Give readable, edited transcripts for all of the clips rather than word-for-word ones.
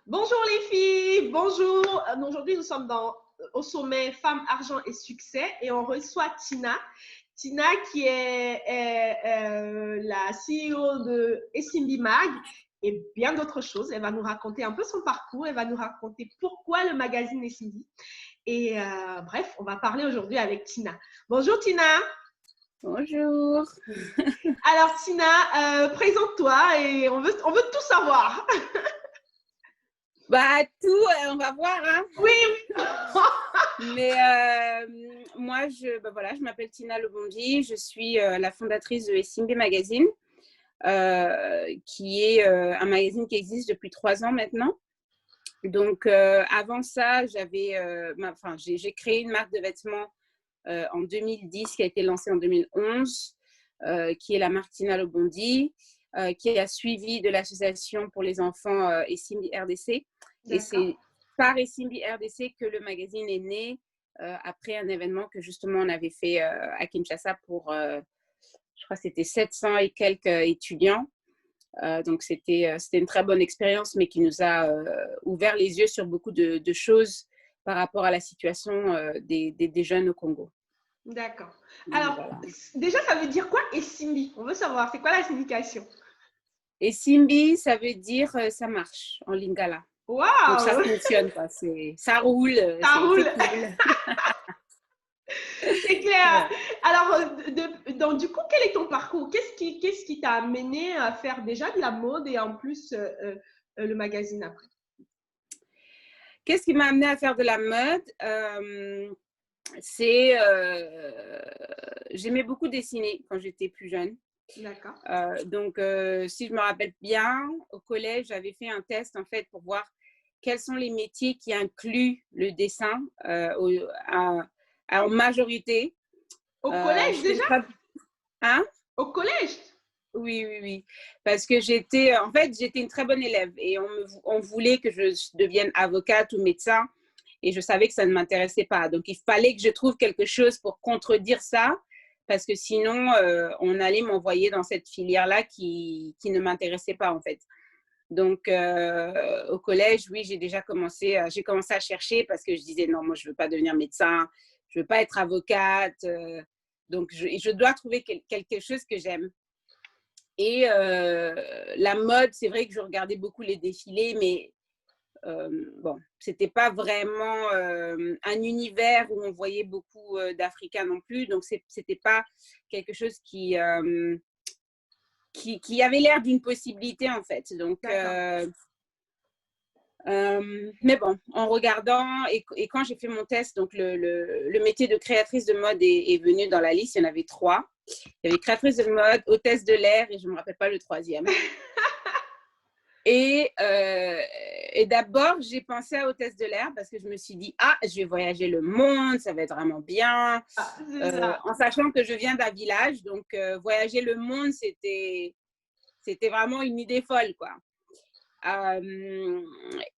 Bonjour les filles, bonjour. Aujourd'hui, nous sommes au sommet Femmes, Argent et Succès et on reçoit Tina. Tina qui est la CEO de Essimbi Mag et bien d'autres choses. Elle va nous raconter un peu son parcours, elle va nous raconter pourquoi le magazine Essimbi. Et bref, on va parler aujourd'hui avec Tina. Bonjour Tina. Bonjour. Alors Tina, présente-toi et on veut tout savoir. Bah tout, on va voir. Hein. Oui. Mais moi, je m'appelle Tina Lebondi. Je suis la fondatrice de Essimbi Magazine, qui est un magazine qui existe depuis 3 ans maintenant. Donc avant ça, j'ai créé une marque de vêtements en 2010 qui a été lancée en 2011, qui est la marque Tina Lebondi. Qui a suivi de l'association pour les enfants Essimbi RDC. Et c'est par Essimbi RDC que le magazine est né après un événement que justement on avait fait à Kinshasa pour, je crois que c'était 700 et quelques étudiants. Donc c'était une très bonne expérience, mais qui nous a ouvert les yeux sur beaucoup de choses par rapport à la situation des jeunes au Congo. D'accord. Alors, voilà. Déjà, ça veut dire quoi Essimbi? On veut savoir, c'est quoi la signification? Essimbi, ça veut dire ça marche en lingala. Wow! Donc ça fonctionne, quoi. Ça roule. Ça roule. Cool. C'est clair. Ouais. Alors, donc, du coup, quel est ton parcours? Qu'est-ce qui t'a amené à faire déjà de la mode et en plus le magazine après? Qu'est-ce qui m'a amené à faire de la mode? J'aimais beaucoup dessiner quand j'étais plus jeune. D'accord. Donc, si je me rappelle bien, au collège, j'avais fait un test en fait pour voir quels sont les métiers qui incluent le dessin en majorité. Au collège déjà? Hein? Au collège? Oui. Parce que j'étais une très bonne élève et on voulait que je devienne avocate ou médecin et je savais que ça ne m'intéressait pas. Donc, il fallait que je trouve quelque chose pour contredire ça parce que sinon, on allait m'envoyer dans cette filière-là qui ne m'intéressait pas en fait. Donc, au collège, oui, j'ai commencé à chercher parce que je disais non, moi, je ne veux pas devenir médecin, je ne veux pas être avocate. Donc, je dois trouver quelque chose que j'aime. Et la mode, c'est vrai que je regardais beaucoup les défilés, mais bon, c'était pas vraiment un univers où on voyait beaucoup d'Africains non plus, donc c'était pas quelque chose qui avait l'air d'une possibilité en fait. Donc, mais bon, en regardant et quand j'ai fait mon test, donc le métier de créatrice de mode est venu dans la liste. Il y en avait 3. Il y avait créatrice de mode, hôtesse de l'air et je ne me rappelle pas le 3e. Et d'abord, j'ai pensé à hôtesse de l'air parce que je me suis dit, je vais voyager le monde, ça va être vraiment bien. En sachant que je viens d'un village, donc voyager le monde, c'était vraiment une idée folle, quoi.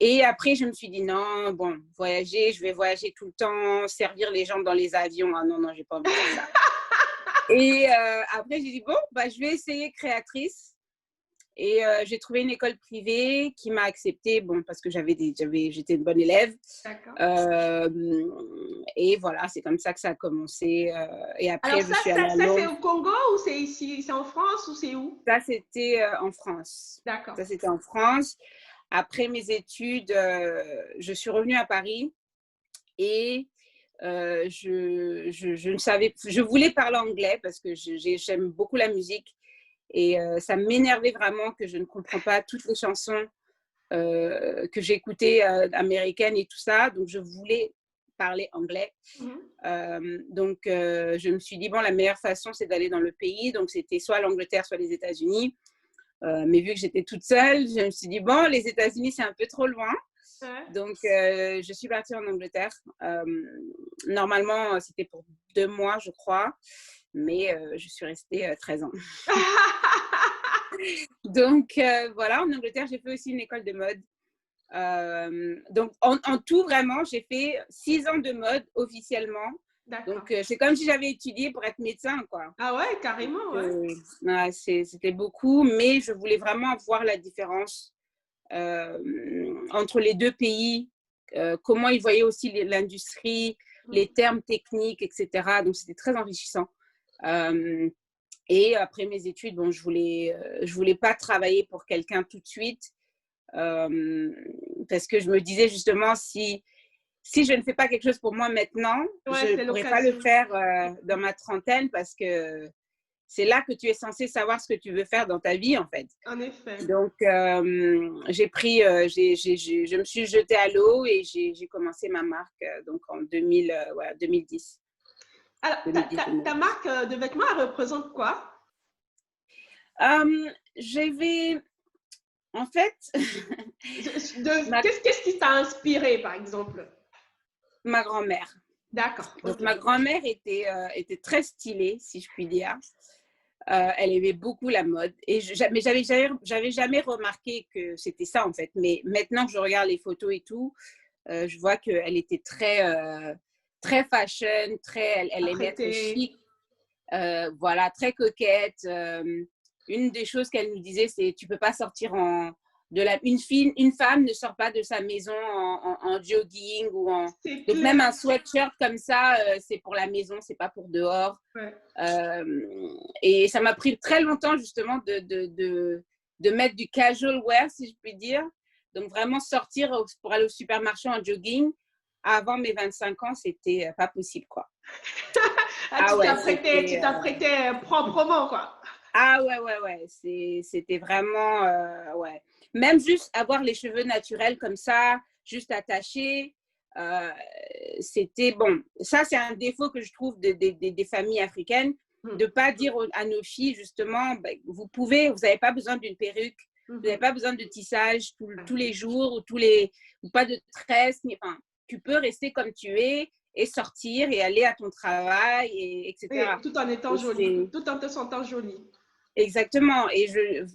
Et après, je me suis dit, non, bon, voyager, je vais voyager tout le temps, servir les gens dans les avions. Ah non, j'ai pas envie de faire ça. Et après, j'ai dit, bon, je vais essayer créatrice. Et j'ai trouvé une école privée qui m'a acceptée, bon, parce que j'étais une bonne élève. Et voilà, c'est comme ça que ça a commencé. Et après, alors, ça c'est au Congo ou c'est ici? C'est en France ou c'est où? Ça, c'était en France. D'accord. Ça, c'était en France. Après mes études, je suis revenue à Paris et je voulais parler anglais parce que j'aime beaucoup la musique. Et ça m'énervait vraiment que je ne comprends pas toutes les chansons que j'écoutais américaines et tout ça. Donc, je voulais parler anglais. Donc, je me suis dit, bon, la meilleure façon, c'est d'aller dans le pays. Donc, c'était soit l'Angleterre, soit les États-Unis. Mais vu que j'étais toute seule, je me suis dit, bon, les États-Unis, c'est un peu trop loin. Donc, je suis partie en Angleterre. Normalement, c'était pour 2 mois, je crois. Mais je suis restée 13 ans. Donc, voilà, en Angleterre, j'ai fait aussi une école de mode. Donc, en tout, vraiment, j'ai fait 6 ans de mode officiellement. Donc, c'est comme si j'avais étudié pour être médecin, quoi. Ah ouais, carrément, ouais. C'était beaucoup, mais je voulais vraiment voir la différence entre les deux pays, comment ils voyaient aussi l'industrie, les termes techniques, etc. Donc, c'était très enrichissant. Et après mes études, bon, je voulais pas travailler pour quelqu'un tout de suite parce que je me disais justement, si je ne fais pas quelque chose pour moi maintenant, je ne pourrais pas le faire dans ma trentaine parce que c'est là que tu es censé savoir ce que tu veux faire dans ta vie, en fait. En effet. Donc, je me suis jetée à l'eau et j'ai commencé ma marque donc en 2010. Alors, ta marque de vêtements, elle représente quoi? En fait… Qu'est-ce qui t'a inspiré, par exemple? Ma grand-mère. D'accord. Donc, okay. Ma grand-mère était très stylée, si je puis dire. Elle aimait beaucoup la mode. Mais j'avais jamais remarqué que c'était ça, en fait. Mais maintenant que je regarde les photos et tout, je vois qu'elle était très fashion, elle aimait être chic. Voilà, très coquette. Une des choses qu'elle nous disait, c'est tu peux pas sortir une femme ne sort pas de sa maison en jogging ou en… Donc même un sweatshirt comme ça, c'est pour la maison, c'est pas pour dehors. Ouais. Et ça m'a pris très longtemps justement de mettre du casual wear, si je puis dire. Donc vraiment sortir pour aller au supermarché en jogging. Avant mes 25 ans, c'était pas possible, quoi. Tu t'apprêtais proprement, quoi. Ah ouais. C'était vraiment… ouais. Même juste avoir les cheveux naturels comme ça, juste attachés, c'était bon. Ça, c'est un défaut que je trouve des familles africaines, de ne pas dire à nos filles, justement, vous n'avez pas besoin d'une perruque, vous n'avez pas besoin de tissage tous les jours ou pas de tresse. Enfin, tu peux rester comme tu es et sortir et aller à ton travail, etc. Et tout en étant jolie, tout en te sentant jolie. Exactement. Et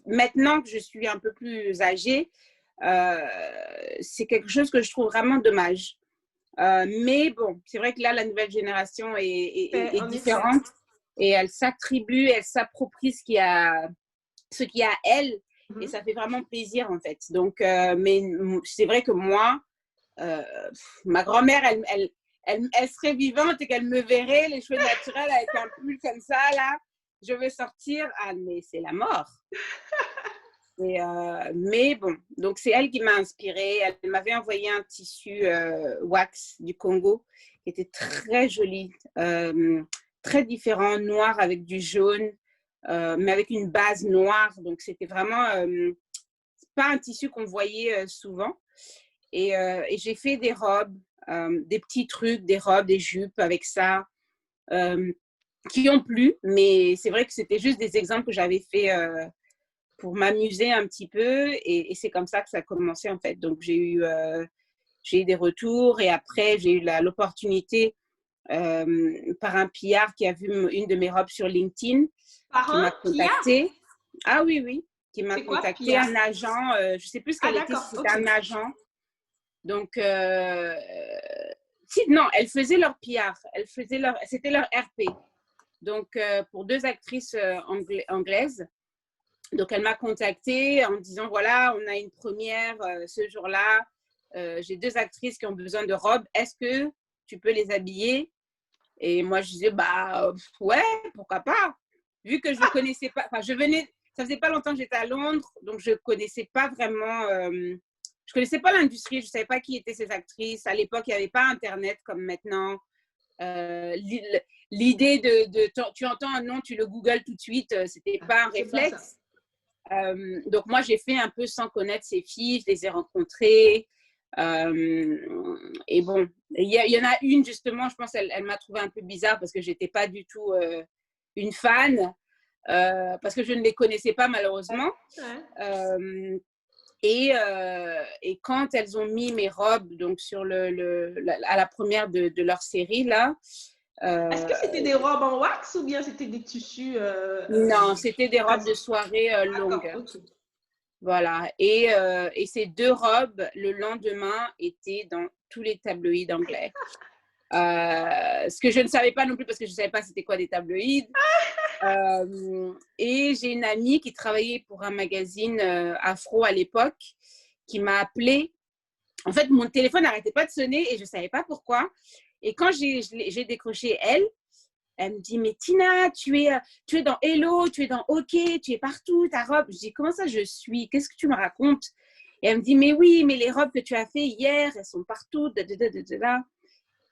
maintenant que je suis un peu plus âgée, c'est quelque chose que je trouve vraiment dommage. Mais bon, c'est vrai que là, la nouvelle génération est différente et elle s'approprie ce qui a elle, et ça fait vraiment plaisir, en fait. Donc, mais c'est vrai que moi, ma grand-mère, elle serait vivante et qu'elle me verrait les cheveux naturels avec un pull comme ça, là. Je vais sortir, mais c'est la mort. Mais bon, donc c'est elle qui m'a inspirée. Elle m'avait envoyé un tissu wax du Congo qui était très joli, très différent, noir avec du jaune, mais avec une base noire. Donc c'était vraiment pas un tissu qu'on voyait souvent. Et j'ai fait des robes, des petits trucs, des robes, des jupes avec ça. Qui ont plu, mais c'est vrai que c'était juste des exemples que j'avais fait pour m'amuser un petit peu, et c'est comme ça que ça a commencé, en fait. Donc j'ai eu des retours, et après j'ai eu l'opportunité par un PR qui a vu une de mes robes sur LinkedIn, qui m'a contacté. Ah oui, qui m'a contacté, un agent, je sais plus ce qu'elle était, si c'était un agent. Donc non, elle faisait leur PR, c'était leur RP. Donc, pour 2 actrices anglaises. Donc, elle m'a contactée en me disant, voilà, on a une première ce jour-là. J'ai 2 actrices qui ont besoin de robes. Est-ce que tu peux les habiller? Et moi, je disais, ouais, pourquoi pas? Vu que je ne connaissais pas, ça faisait pas longtemps que j'étais à Londres, donc je ne connaissais pas vraiment, je connaissais pas l'industrie, je ne savais pas qui étaient ces actrices. À l'époque, il n'y avait pas Internet comme maintenant. L'idée tu entends un nom, tu le googles tout de suite, c'était pas un réflexe. Donc moi j'ai fait un peu sans connaître ces filles, je les ai rencontrées, et bon, il y en a une justement, je pense elle m'a trouvé un peu bizarre parce que j'étais pas du tout une fan, parce que je ne les connaissais pas malheureusement. Et quand elles ont mis mes robes donc sur à la première de leur série là. Est-ce que c'était des robes en wax ou bien c'était des tissus Non, c'était des robes de soirée longues. Okay. Voilà. Et ces 2 robes, le lendemain, étaient dans tous les tabloïds anglais. Ce que je ne savais pas non plus parce que je ne savais pas c'était quoi des tabloïds. Et j'ai une amie qui travaillait pour un magazine afro à l'époque qui m'a appelée. En fait, mon téléphone n'arrêtait pas de sonner et je ne savais pas pourquoi. Et quand j'ai décroché elle me dit, mais Tina, tu es dans Hello, tu es dans OK, tu es partout, ta robe. Je dis, comment ça je suis? Qu'est-ce que tu me racontes? Et elle me dit, mais oui, mais les robes que tu as fait hier, elles sont partout.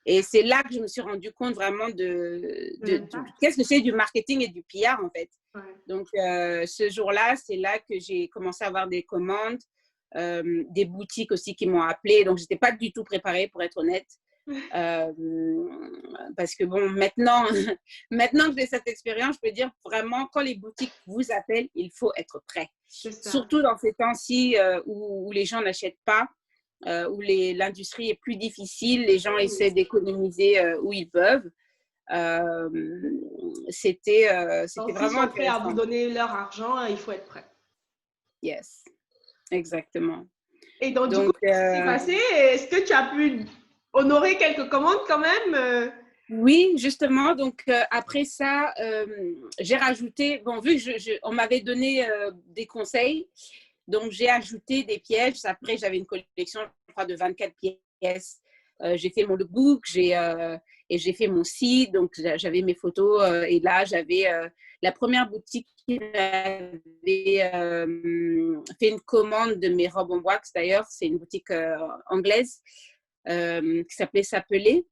Et c'est là que je me suis rendu compte vraiment qu'est-ce que c'est du marketing et du PR, en fait. Ouais. Donc, ce jour-là, c'est là que j'ai commencé à avoir des commandes, des boutiques aussi qui m'ont appelée. Donc, je n'étais pas du tout préparée, pour être honnête. Parce que bon, maintenant que j'ai cette expérience, je peux dire vraiment, quand les boutiques vous appellent, il faut être prêt. Surtout dans ces temps-ci où les gens n'achètent pas, où l'industrie est plus difficile, les gens essaient d'économiser où ils peuvent. C'était vraiment intéressant. S'ils sont prêts à vous donner leur argent, il faut être prêt. Yes, exactement. Et donc du coup, qu'est-ce qui s'est passé? Est-ce que tu as pu honorer quelques commandes quand même? Oui, justement. Donc, après ça, j'ai rajouté, bon, vu que on m'avait donné des conseils, donc j'ai ajouté des pièges. Après, j'avais une collection, je crois, de 24 pièces. J'ai fait mon lookbook et j'ai fait mon site. Donc, j'avais mes photos. Et là, j'avais la première boutique qui m'avait fait une commande de mes robes en wax. D'ailleurs, c'est une boutique anglaise qui s'appelait S'appeler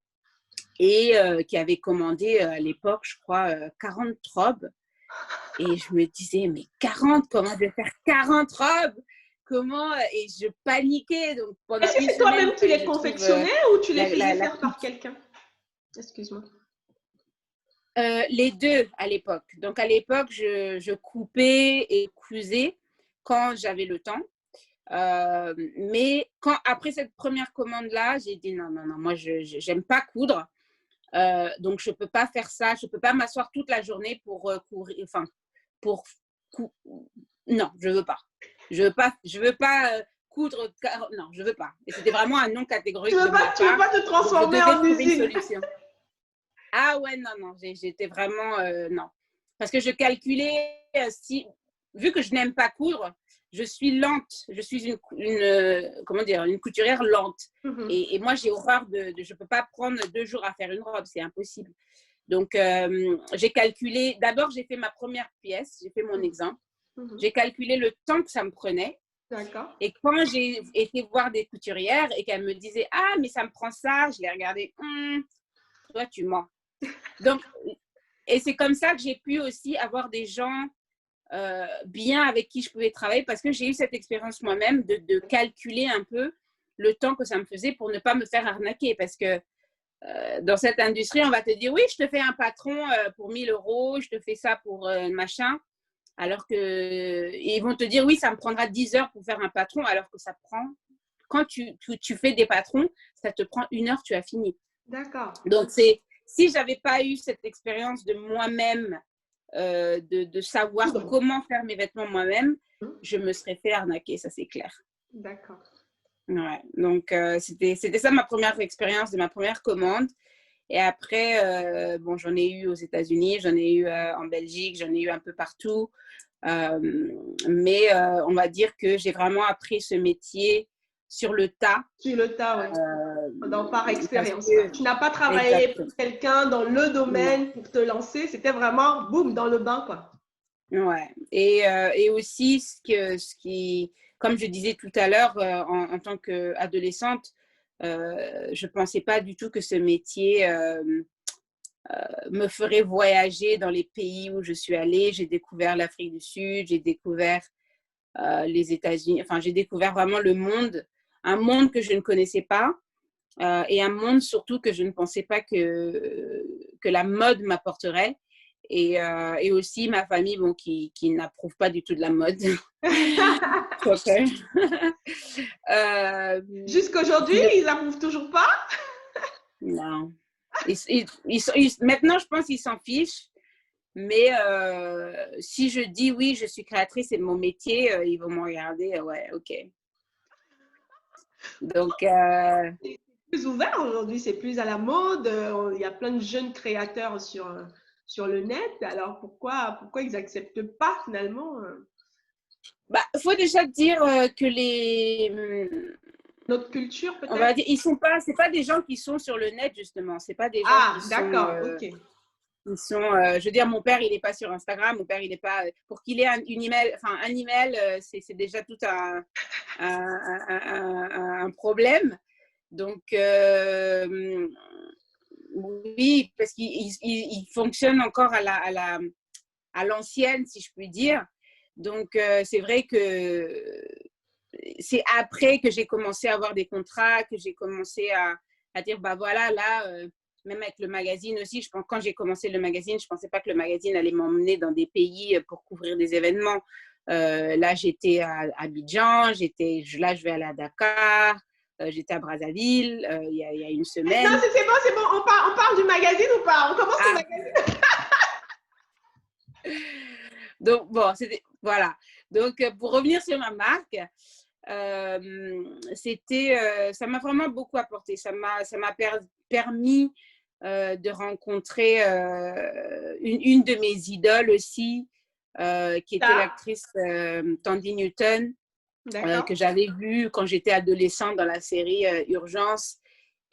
et qui avait commandé à l'époque, je crois, 40 robes. Et je me disais, mais 40, comment je vais faire 40 robes? Comment? Et je paniquais. Donc, pendant Est-ce que c'est toi-même qui les confectionnais ou tu les faisais faire par quelqu'un? Excuse-moi. Les deux à l'époque. Donc, à l'époque, je coupais et cousais quand j'avais le temps. Mais après cette première commande-là, j'ai dit non, moi, je n'aime pas coudre. Donc, je ne peux pas faire ça. Je ne peux pas m'asseoir toute la journée pour courir. Enfin, non, je ne veux pas. Je veux pas coudre. Non, je ne veux pas. Et c'était vraiment un non catégorique. Tu ne veux pas te transformer en usine. Ah ouais, non. J'étais vraiment non. Parce que je calculais vu que je n'aime pas coudre, je suis lente. Je suis une couturière lente. Et moi, j'ai horreur je ne peux pas prendre 2 jours à faire une robe. C'est impossible. Donc, j'ai calculé. D'abord, j'ai fait ma première pièce. J'ai fait mon exemple. J'ai calculé le temps que ça me prenait. D'accord. Et quand j'ai été voir des couturières et qu'elles me disaient « Ah, mais ça me prend ça », je les regardais « Toi, tu mens ». Donc, et c'est comme ça que j'ai pu aussi avoir des gens bien avec qui je pouvais travailler parce que j'ai eu cette expérience moi-même de calculer un peu le temps que ça me faisait pour ne pas me faire arnaquer. Parce que dans cette industrie, on va te dire « Oui, je te fais un patron pour 1 000 €, je te fais ça pour machin ». Alors qu'ils vont te dire, oui, ça me prendra 10 heures pour faire un patron, alors que ça prend, quand tu fais des patrons, ça te prend 1 heure, tu as fini. D'accord. Donc, si je n'avais pas eu cette expérience de moi-même, de savoir comment faire mes vêtements moi-même, je me serais fait arnaquer, ça c'est clair. D'accord. Ouais, donc c'était ça ma première expérience de ma première commande. Et après, bon, j'en ai eu aux États-Unis, j'en ai eu en Belgique, j'en ai eu un peu partout. Mais on va dire que j'ai vraiment appris ce métier sur le tas. Sur le tas, oui. Par expérience. Tu n'as pas travaillé pour quelqu'un dans le domaine pour te lancer. C'était vraiment, boum, dans le bain, quoi. Ouais. Et aussi, ce qui, comme je disais tout à l'heure, en tant qu'adolescente, je ne pensais pas du tout que ce métier me ferait voyager dans les pays où je suis allée. J'ai découvert l'Afrique du Sud, j'ai découvert les États-Unis. Enfin, j'ai découvert vraiment le monde, un monde que je ne connaissais pas et un monde surtout que je ne pensais pas que la mode m'apporterait. Et aussi ma famille, bon, qui n'approuve pas du tout de la mode. Jusqu'aujourd'hui, ils n'approuvent toujours pas? Non. Maintenant, je pense qu'ils s'en fichent. Mais si je dis oui, je suis créatrice, c'est mon métier, ils vont me regarder, ouais, ok. Donc, c'est plus ouvert aujourd'hui, c'est plus à la mode. Il y a plein de jeunes créateurs sur le net. Alors pourquoi ils n'acceptent pas finalement? Bah, faut déjà dire que Notre culture, on va peut-être? dire, c'est pas des gens qui sont sur le net justement. C'est pas des gens Ah, d'accord, ok. ils sont, je veux dire, mon père, il n'est pas sur Instagram. Mon père, il n'est pas. Pour qu'il ait un email, enfin un email, c'est déjà tout un problème. Donc, oui, parce qu'il fonctionne encore à l'ancienne, si je puis dire. Donc, c'est vrai que c'est après que j'ai commencé à avoir des contrats, que j'ai commencé à dire, bah voilà, là, même avec le magazine aussi, quand j'ai commencé le magazine, je ne pensais pas que le magazine allait m'emmener dans des pays pour couvrir des événements. Là, j'étais à Abidjan, là, je vais aller à Dakar, j'étais à Brazzaville il y a une Non, semaine. c'est bon. On parle du magazine ou pas? On commence le magazine. Donc, bon, voilà. Donc, pour revenir sur ma marque, ça m'a vraiment beaucoup apporté. Ça m'a permis de rencontrer une de mes idoles aussi, qui était l'actrice Tandy Newton, que j'avais vue quand j'étais adolescente dans la série Urgence.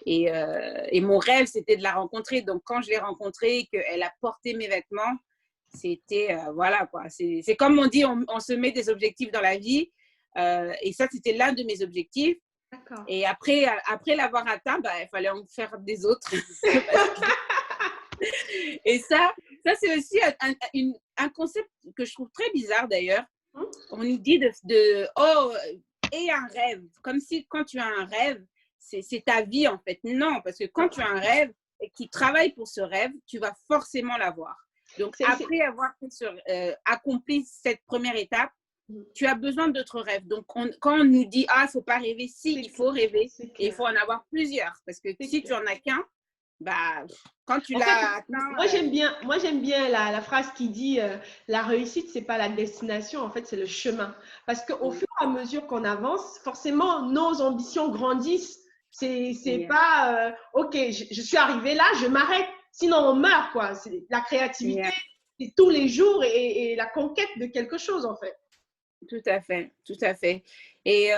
Et mon rêve, c'était de la rencontrer. Donc, quand je l'ai rencontrée et qu'elle a porté mes vêtements, c'était, voilà quoi. C'est comme on dit, on se met des objectifs dans la vie. Et ça, c'était l'un de mes objectifs. Et après l'avoir atteint, bah, il fallait en faire des autres. Et ça c'est aussi un concept que je trouve très bizarre d'ailleurs. On nous dit aie un rêve. Comme si quand tu as un rêve, c'est ta vie en fait. Non, parce que quand tu as un rêve et que tu travailles pour ce rêve, tu vas forcément l'avoir. Donc, après avoir accompli cette première étape, tu as besoin d'autres rêves. Donc, quand on nous dit, il ne faut pas rêver, il faut rêver et il faut en avoir plusieurs. Parce que si tu n'en as qu'un, bah, quand tu l'as atteint… Moi, j'aime bien la phrase qui dit la réussite, c'est pas la destination, en fait, c'est le chemin. Parce qu'au fur et à mesure qu'on avance, forcément, nos ambitions grandissent. C'est pas, OK, je suis arrivée là, je m'arrête. Sinon, on meurt, quoi. La créativité, c'est tous les jours et la conquête de quelque chose, en fait. Tout à fait, tout à fait. Et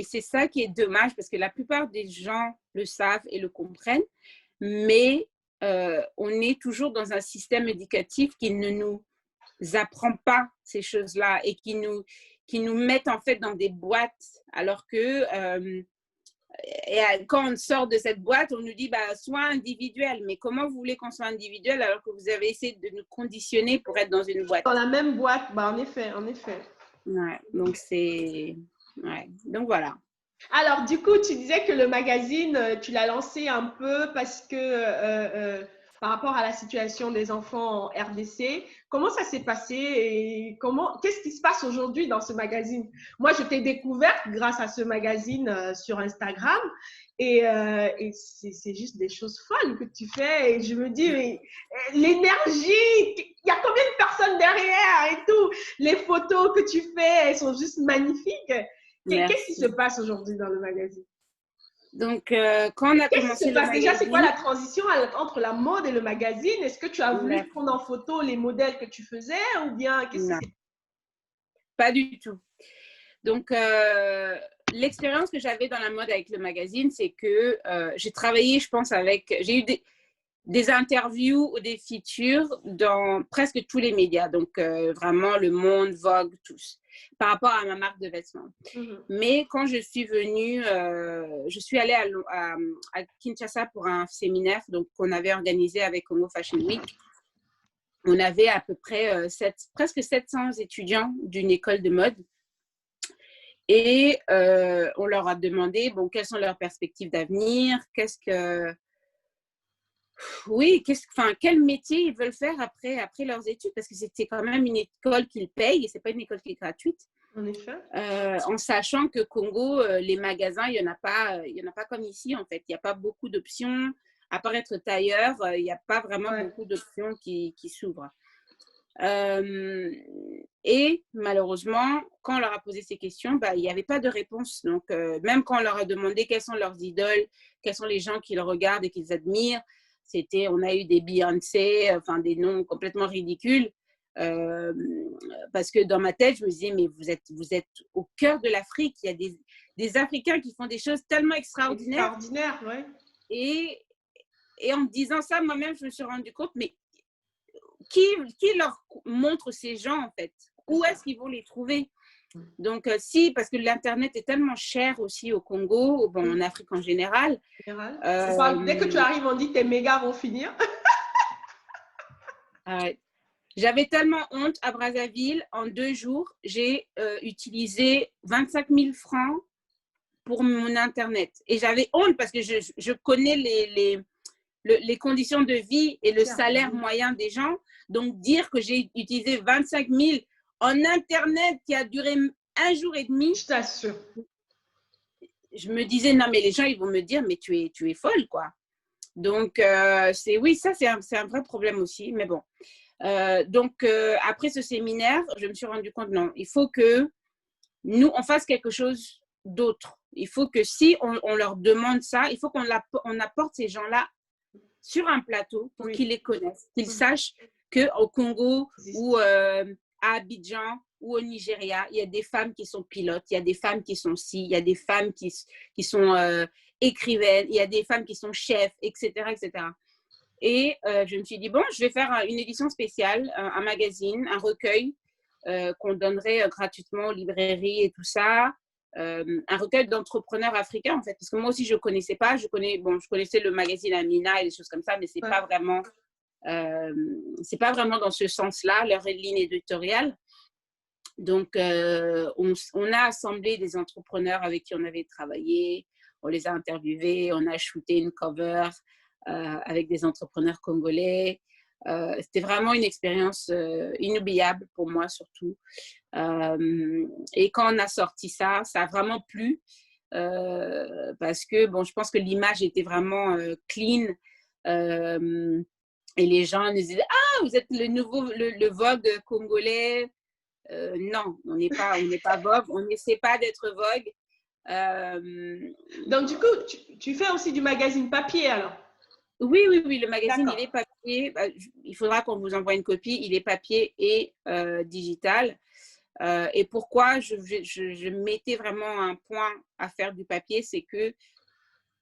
c'est ça qui est dommage parce que la plupart des gens le savent et le comprennent, mais on est toujours dans un système éducatif qui ne nous apprend pas ces choses-là et qui nous mettent en fait dans des boîtes alors que quand on sort de cette boîte, on nous dit bah, sois individuel. Mais comment vous voulez qu'on soit individuel alors que vous avez essayé de nous conditionner pour être dans une boîte? Dans la même boîte, bah, en effet. Ouais, donc donc voilà. Alors, du coup, tu disais que le magazine, tu l'as lancé un peu parce que par rapport à la situation des enfants en RDC, comment ça s'est passé et qu'est-ce qui se passe aujourd'hui dans ce magazine? Moi, je t'ai découverte grâce à ce magazine sur Instagram et c'est juste des choses folles que tu fais et je me dis, mais l'énergie, il y a combien de personnes derrière et tout? Les photos que tu fais, elles sont juste magnifiques. Qu'est-ce qui se passe aujourd'hui dans le magazine? Donc, quand on a commencé le magazine… Déjà, c'est quoi la transition entre la mode et le magazine? Est-ce que tu as voulu prendre en photo les modèles que tu faisais ou bien qu'est-ce que c'est? Pas du tout. Donc, l'expérience que j'avais dans la mode avec le magazine, c'est que j'ai travaillé, je pense, j'ai eu des interviews ou des features dans presque tous les médias. Donc, vraiment, Le Monde, Vogue, tous, par rapport à ma marque de vêtements. Mais quand je suis venue, je suis allée à Kinshasa pour un séminaire qu'on avait organisé avec Congo Fashion Week. On avait à peu près presque 700 étudiants d'une école de mode. Et on leur a demandé, quelles sont leurs perspectives d'avenir, quel métier ils veulent faire après leurs études, parce que c'était quand même une école qu'ils payent et ce n'est pas une école qui est gratuite. En effet. En sachant que Congo, les magasins, il y en a pas comme ici, en fait. Il n'y a pas beaucoup d'options. À part être tailleur, il n'y a pas vraiment beaucoup d'options qui s'ouvrent. Et malheureusement, quand on leur a posé ces questions, il n'y avait pas de réponse. Donc, même quand on leur a demandé quelles sont leurs idoles, quels sont les gens qu'ils regardent et qu'ils admirent, on a eu des Beyoncé, des noms complètement ridicules. Parce que dans ma tête, je me disais, mais vous êtes au cœur de l'Afrique. Il y a des Africains qui font des choses tellement extraordinaires. Extraordinaire, oui. Et en me disant ça, moi-même, je me suis rendu compte, mais qui leur montre ces gens, en fait? Où est-ce qu'ils vont les trouver? Donc, si, parce que l'Internet est tellement cher aussi au Congo, bon, en Afrique en général. Dès que tu arrives, on dit que tes mégas vont finir. J'avais tellement honte à Brazzaville. En 2 jours, j'ai utilisé 25 000 francs pour mon Internet. Et j'avais honte parce que je connais les conditions de vie et le salaire moyen des gens. Donc, dire que j'ai utilisé 25 000 en Internet qui a duré 1 jour et demi. Je t'assure. Je me disais, non, mais les gens, ils vont me dire, mais tu es folle, quoi. Donc, ça, c'est un vrai problème aussi. Mais bon. Donc, après ce séminaire, je me suis rendu compte, non, il faut que nous, on fasse quelque chose d'autre. Il faut que si on leur demande ça, il faut qu'on apporte ces gens-là sur un plateau pour qu'ils les connaissent, qu'ils sachent qu'au Congo ou à Abidjan ou au Nigeria, il y a des femmes qui sont pilotes, il y a des femmes qui sont il y a des femmes qui sont écrivaines, il y a des femmes qui sont chefs, etc., etc. Et je me suis dit, bon, je vais faire une édition spéciale, un magazine, un recueil qu'on donnerait gratuitement aux librairies et tout ça. Un recueil d'entrepreneurs africains, en fait. Parce que moi aussi, je ne connaissais pas. Je connaissais le magazine Amina et des choses comme ça, mais ce n'est pas vraiment dans ce sens-là, leur ligne éditoriale. Donc, on a assemblé des entrepreneurs avec qui on avait travaillé. On les a interviewés. On a shooté une cover avec des entrepreneurs congolais. C'était vraiment une expérience inoubliable pour moi surtout. Et quand on a sorti ça, ça a vraiment plu parce que bon, je pense que l'image était vraiment clean et les gens nous disaient ah vous êtes le Vogue congolais. Non, on n'est pas Vogue, on n'essaie pas d'être Vogue. Donc du coup, tu fais aussi du magazine papier alors? Oui, le magazine, il est papier. Il faudra qu'on vous envoie une copie. Il est papier et digital. Et pourquoi je mettais vraiment un point à faire du papier, c'est que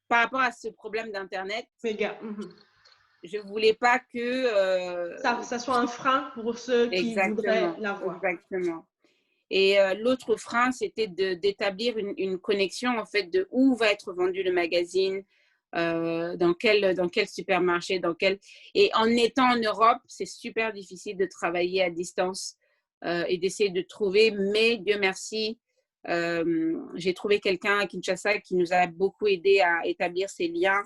par rapport à ce problème d'Internet, je ne voulais pas que… ça soit un frein pour ceux qui voudraient l'avoir. Exactement. Et l'autre frein, c'était d'établir une connexion, en fait, de où va être vendu le magazine, dans quel supermarché, et en étant en Europe, c'est super difficile de travailler à distance et d'essayer de trouver, mais Dieu merci, j'ai trouvé quelqu'un à Kinshasa qui nous a beaucoup aidé à établir ces liens.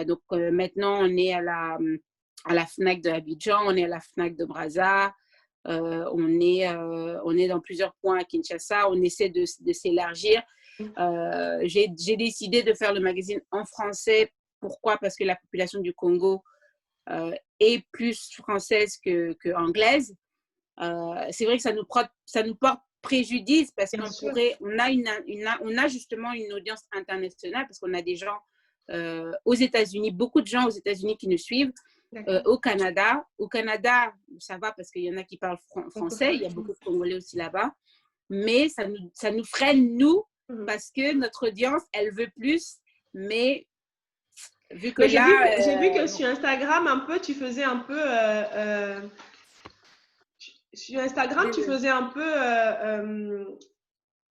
Donc maintenant, on est à la FNAC de Abidjan, on est à la FNAC de Brazza, on est dans plusieurs points à Kinshasa, on essaie de s'élargir. J'ai décidé de faire le magazine en français. Pourquoi? Parce que la population du Congo est plus française que anglaise. C'est vrai que ça nous porte préjudice parce qu'on a justement une audience internationale parce qu'on a des gens aux États-Unis, beaucoup de gens aux États-Unis qui nous suivent. Au Canada, ça va parce qu'il y en a qui parlent français. Il y a beaucoup de Congolais aussi là-bas. Mais ça nous freine, nous, parce que notre audience, elle veut plus, mais vu que j'ai vu que sur Instagram, un peu, tu faisais un peu… sur Instagram, tu faisais un peu…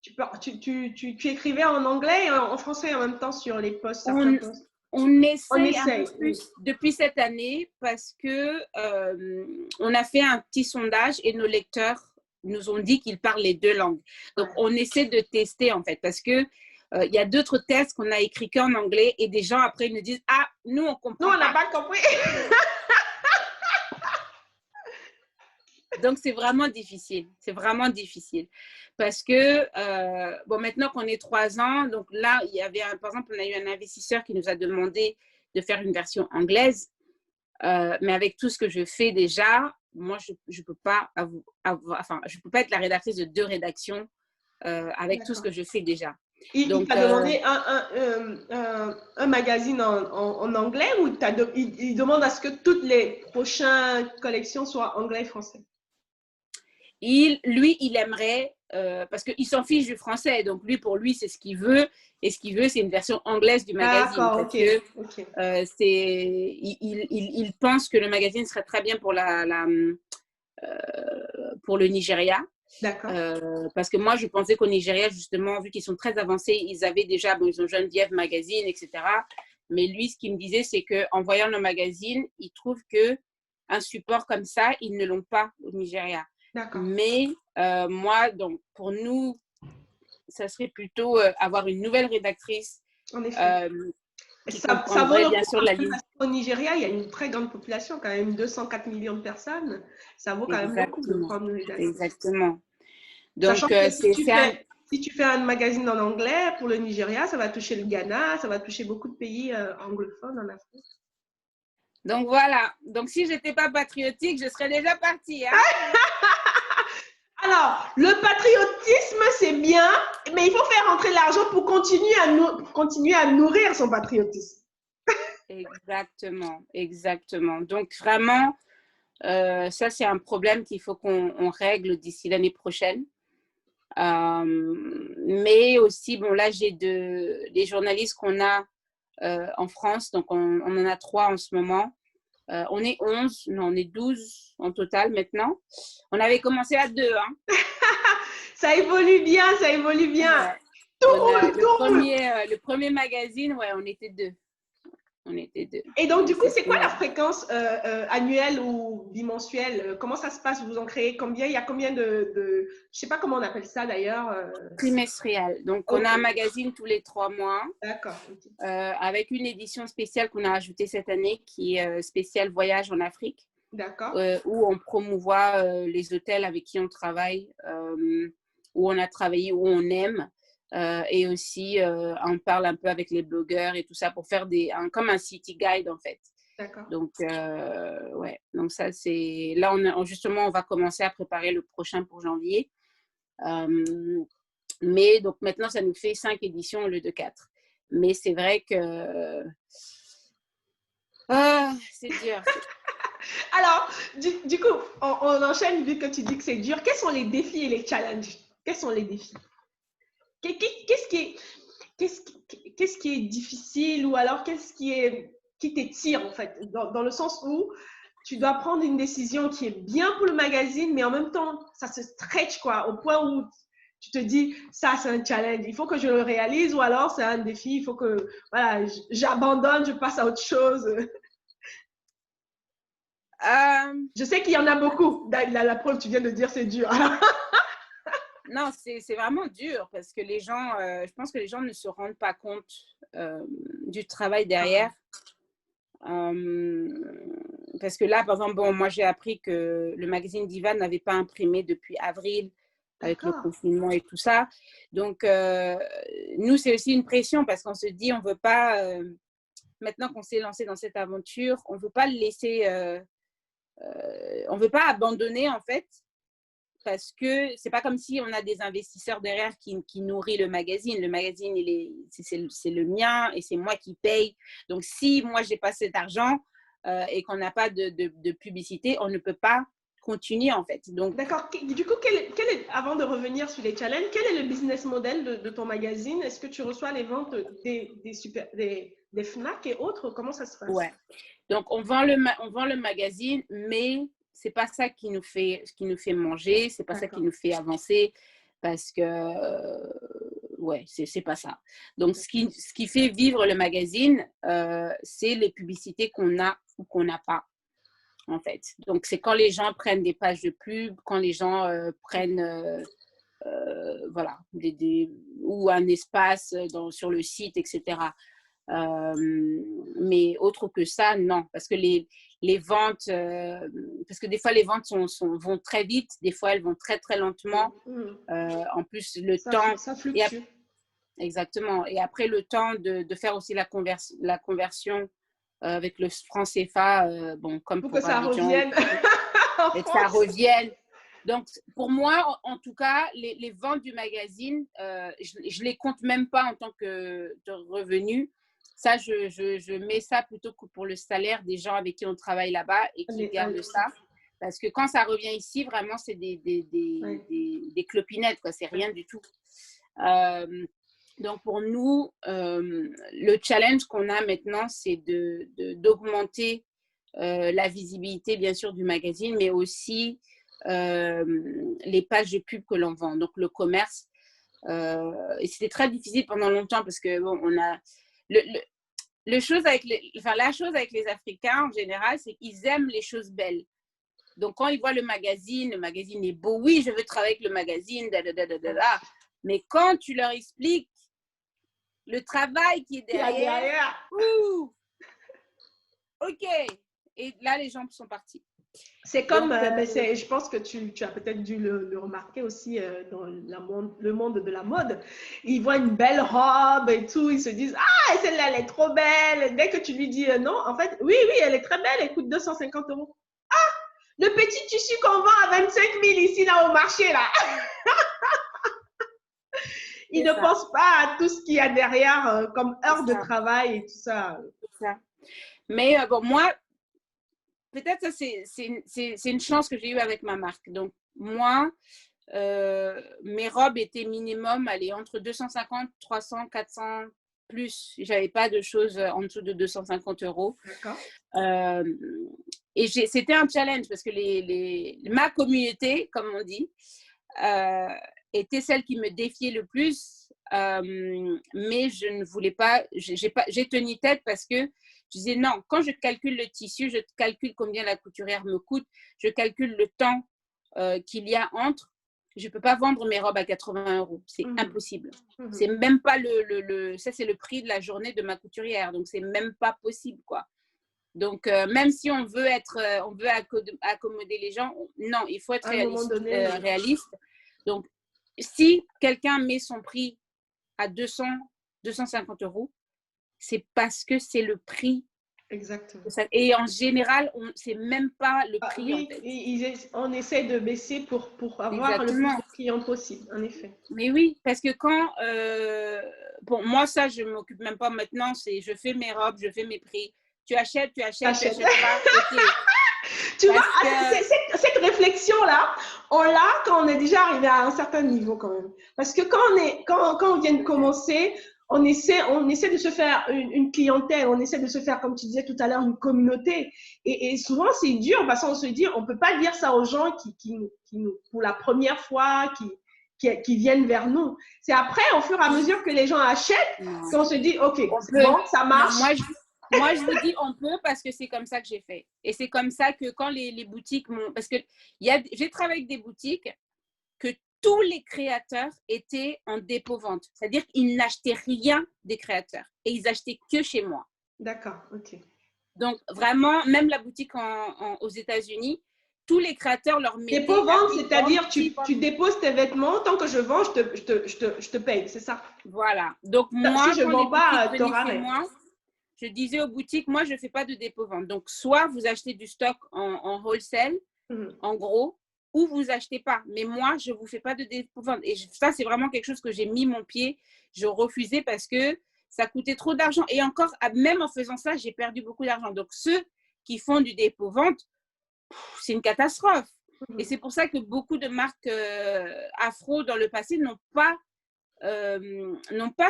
tu écrivais en anglais et en français en même temps sur les posts. On essaye un peu plus depuis cette année parce que on a fait un petit sondage et nos lecteurs nous ont dit qu'ils parlent les 2 langues. Donc, on essaie de tester, en fait, parce que il y a d'autres tests qu'on a écrits qu'en anglais et des gens, après, nous disent « Ah, nous, on comprend pas. » Nous, on n'a pas compris. Donc, c'est vraiment difficile. C'est vraiment difficile. Parce que, bon, maintenant qu'on est 3 ans, donc là, il y avait, par exemple, on a eu un investisseur qui nous a demandé de faire une version anglaise. Mais avec tout ce que je fais déjà, moi, je peux pas je peux pas être la rédactrice de 2 rédactions avec tout ce que je fais déjà. Il t'a demandé un magazine en anglais ou il demande à ce que toutes les prochaines collections soient anglais et français? lui, il aimerait, parce qu'il s'en fiche du français, donc pour lui, c'est ce qu'il veut, et ce qu'il veut, c'est une version anglaise du magazine, D'accord, parce ok. que Ok. il pense que le magazine serait très bien pour le Nigeria. D'accord. Parce que moi, je pensais qu'au Nigeria, justement, vu qu'ils sont très avancés, ils avaient déjà, bon, ils ont Geneviève Magazine, etc. Mais lui, ce qu'il me disait, c'est qu'en voyant le magazine, il trouve qu'un support comme ça, ils ne l'ont pas au Nigeria. D'accord. Mais moi, donc, pour nous, ça serait plutôt avoir une nouvelle rédactrice En effet. qui Ça vaut comprendrait le bien coup sûr quand la même ligne. parce qu'au Nigeria, il y a une très grande population, quand même 204 millions de personnes. Ça vaut quand même le coup de Exactement. prendre une rédactrice. Exactement. Sachant Donc, que c'est un... si tu fais un magazine en anglais pour le Nigeria, ça va toucher le Ghana, ça va toucher beaucoup de pays anglophones en Afrique. Donc, voilà. Donc, si je n'étais pas patriotique, je serais déjà partie. Hein. Alors, le patriotisme, c'est bien, mais il faut faire rentrer l'argent pour continuer à nourrir son patriotisme. Exactement, exactement. Donc, vraiment, ça, c'est un problème qu'il faut qu'on règle d'ici l'année prochaine. Mais aussi, bon, là, j'ai les journalistes qu'on a en France, donc on en a 3 en ce moment. On est 11, non, on est 12 en total maintenant. On avait commencé à 2, hein. Ça évolue bien, ça évolue bien. Ouais. Tout roule, tout roule. Le premier magazine, ouais, on était 2. On était 2. Et donc, du coup, c'est quoi la fréquence annuelle ou bimensuelle? Comment ça se passe? Vous en créez combien? Il y a combien je sais pas comment on appelle ça d'ailleurs. Trimestriel. Donc, Ok. on a un magazine tous les 3 mois. D'accord. Okay. Avec une édition spéciale qu'on a ajoutée cette année qui est spéciale voyage en Afrique. D'accord. Où on promouvoit les hôtels avec qui on travaille, où on a travaillé, où on aime. Et aussi, on parle un peu avec les blogueurs et tout ça pour faire comme un city guide en fait. D'accord. Donc, ouais. Donc, ça, c'est. Là, justement, on va commencer à préparer le prochain pour janvier. Mais donc, maintenant, ça nous fait 5 éditions au lieu de 4. Mais c'est vrai que. Ah, c'est dur. Alors, du coup, on enchaîne vu que tu dis que c'est dur. Quels sont les défis et les challenges? Quels sont les défis? Qu'est-ce qui est difficile ou alors qui t'étire en fait, dans le sens où tu dois prendre une décision qui est bien pour le magazine, mais en même temps, ça se stretch quoi, au point où tu te dis, ça c'est un challenge, il faut que je le réalise ou alors c'est un défi, il faut que voilà, j'abandonne, je passe à autre chose. Je sais qu'il y en a beaucoup. La preuve, tu viens de dire, c'est dur. Non, c'est vraiment dur parce que les gens, je pense que les gens ne se rendent pas compte du travail derrière. Parce que là, par exemple, bon, moi j'ai appris que le magazine Diva n'avait pas imprimé depuis avril avec le confinement et tout ça. Donc, nous, c'est aussi une pression parce qu'on se dit, on ne veut pas, maintenant qu'on s'est lancé dans cette aventure, on ne veut pas le laisser, on ne veut pas abandonner en fait. Parce que c'est pas comme si on a des investisseurs derrière qui nourrit le magazine. Le magazine, c'est le mien et c'est moi qui paye. Donc, si moi, j'ai pas cet argent et qu'on n'a pas de publicité, on ne peut pas continuer, en fait. Donc, d'accord. Du coup, avant de revenir sur les challenges, quel est le business model de ton magazine? Est-ce que tu reçois les ventes des FNAC et autres? Comment ça se passe? Ouais. Donc, on vend le magazine, mais c'est pas ça qui nous fait manger, c'est pas ça qui nous fait avancer parce que ouais, c'est pas ça. Donc ce qui fait vivre le magazine, c'est les publicités qu'on a ou qu'on n'a pas en fait. Donc c'est quand les gens prennent des pages de pub, quand les gens prennent voilà ou un espace sur le site, etc. Mais autre que ça, non, parce que les ventes, parce que des fois les ventes vont très vite, des fois elles vont très très lentement. En plus, le temps. Ça fluctue. Exactement. Et après, le temps de faire aussi la conversion avec le franc CFA, bon, comme pour pour que ça Abidjan, revienne. et que ça revienne. Donc, pour moi, en tout cas, les ventes du magazine, je les compte même pas en tant que de revenus. Ça, je mets ça plutôt que pour le salaire des gens avec qui on travaille là-bas et qui gardent ça. Parce que quand ça revient ici, vraiment, c'est des clopinettes, quoi. C'est rien du tout. Donc, pour nous, le challenge qu'on a maintenant, c'est d'augmenter la visibilité, bien sûr, du magazine, mais aussi les pages de pub que l'on vend. Donc, le commerce. Et c'était très difficile pendant longtemps parce que, bon, on a... la chose avec les Africains, en général, c'est qu'ils aiment les choses belles. Donc, quand ils voient le magazine est beau. Oui, je veux travailler avec le magazine, mais quand tu leur expliques le travail qui est derrière. OK. Et là, les gens sont partis. C'est comme, je pense que tu as peut-être dû le remarquer aussi dans le monde de la mode. Ils voient une belle robe et tout, ils se disent « Ah, celle-là, elle est trop belle !» Dès que tu lui dis non, en fait, oui, elle est très belle, elle coûte 250 €. Ah, le petit tissu qu'on vend à 25 000 ici, là, au marché, là. Ils ne pensent pas à tout ce qu'il y a derrière comme heures de travail et tout ça. C'est ça. Mais bon, moi, peut-être ça, c'est une chance que j'ai eue avec ma marque. Donc, moi, mes robes étaient minimum, allez, entre 250, 300, 400, plus. Je n'avais pas de choses en dessous de 250 €. D'accord. Et c'était un challenge parce que ma communauté, comme on dit, était celle qui me défiait le plus. Mais je ne voulais pas, j'ai tenu tête parce que je disais non, quand je calcule le tissu, je calcule combien la couturière me coûte, je calcule le temps qu'il y a entre. Je ne peux pas vendre mes robes à 80 €. C'est impossible. C'est même pas ça, c'est le prix de la journée de ma couturière. Donc, c'est même pas possible, quoi. Donc, même si on veut accommoder les gens, non, il faut être réaliste. Donc, si quelqu'un met son prix à 200, 250 €, c'est parce que c'est le prix. Exactement. Et en général, c'est même pas le prix. Oui, on essaie de baisser pour avoir le plus de clients possible, en effet. Mais oui, parce que quand... bon, moi, ça, je ne m'occupe même pas maintenant. Je fais mes robes, je fais mes prix. Tu achètes pas. Okay. Tu vois, cette réflexion-là, on l'a quand on est déjà arrivé à un certain niveau quand même. Parce que quand on vient de commencer, on essaie de se faire une clientèle, on essaie de se faire, comme tu disais tout à l'heure, une communauté. Et souvent, c'est dur parce qu'on se dit, on ne peut pas dire ça aux gens qui pour la première fois, qui viennent vers nous. C'est après, au fur et à mesure que les gens achètent, qu'on se dit, OK, bon, ça marche. Moi, je vous dis on peut parce que c'est comme ça que j'ai fait. Et c'est comme ça que quand les boutiques m'ont... Parce que j'ai travaillé avec des boutiques que tous les créateurs étaient en dépôt-vente. C'est-à-dire qu'ils n'achetaient rien des créateurs. Et ils achetaient que chez moi. D'accord, OK. Donc, vraiment, même la boutique aux États-Unis, tous les créateurs leur mettaient... Dépôt-vente, c'est-à-dire tu déposes tes vêtements, tant que je vends, je te paye, c'est ça? Voilà. Donc, moi, si je ne vends pas, tu auras rien. Je disais aux boutiques, moi, je ne fais pas de dépôt-vente. Donc, soit vous achetez du stock en wholesale, en gros, ou vous n'achetez pas. Mais moi, je ne vous fais pas de dépôt-vente. Et ça, c'est vraiment quelque chose que j'ai mis mon pied. Je refusais parce que ça coûtait trop d'argent. Et encore, même en faisant ça, j'ai perdu beaucoup d'argent. Donc, ceux qui font du dépôt-vente, c'est une catastrophe. Et c'est pour ça que beaucoup de marques afro dans le passé n'ont pas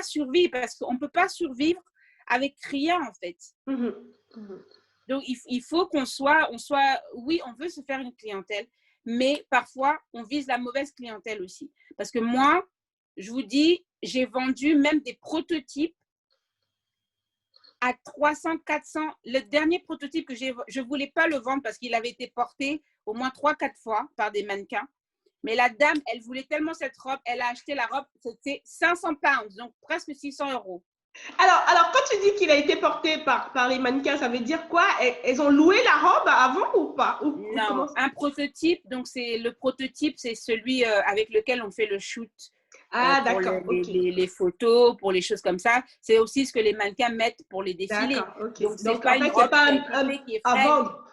survécu parce qu'on ne peut pas survivre avec rien, en fait. Donc, il faut qu'on soit, oui, on veut se faire une clientèle, mais parfois, on vise la mauvaise clientèle aussi. Parce que moi, je vous dis, j'ai vendu même des prototypes à 300, 400. Le dernier prototype que je ne voulais pas le vendre parce qu'il avait été porté au moins 3-4 fois par des mannequins. Mais la dame, elle voulait tellement cette robe, elle a acheté la robe, c'était 500 pounds, donc presque 600 €. Alors, quand tu dis qu'il a été porté par les mannequins, ça veut dire quoi? Elles ont loué la robe avant ou pas? Non, un prototype, donc le prototype, c'est celui avec lequel on fait le shoot. Pour les photos, pour les choses comme ça. C'est aussi ce que les mannequins mettent pour les défilés. D'accord, ok. Donc, c'est pas une robe qui est à vendre.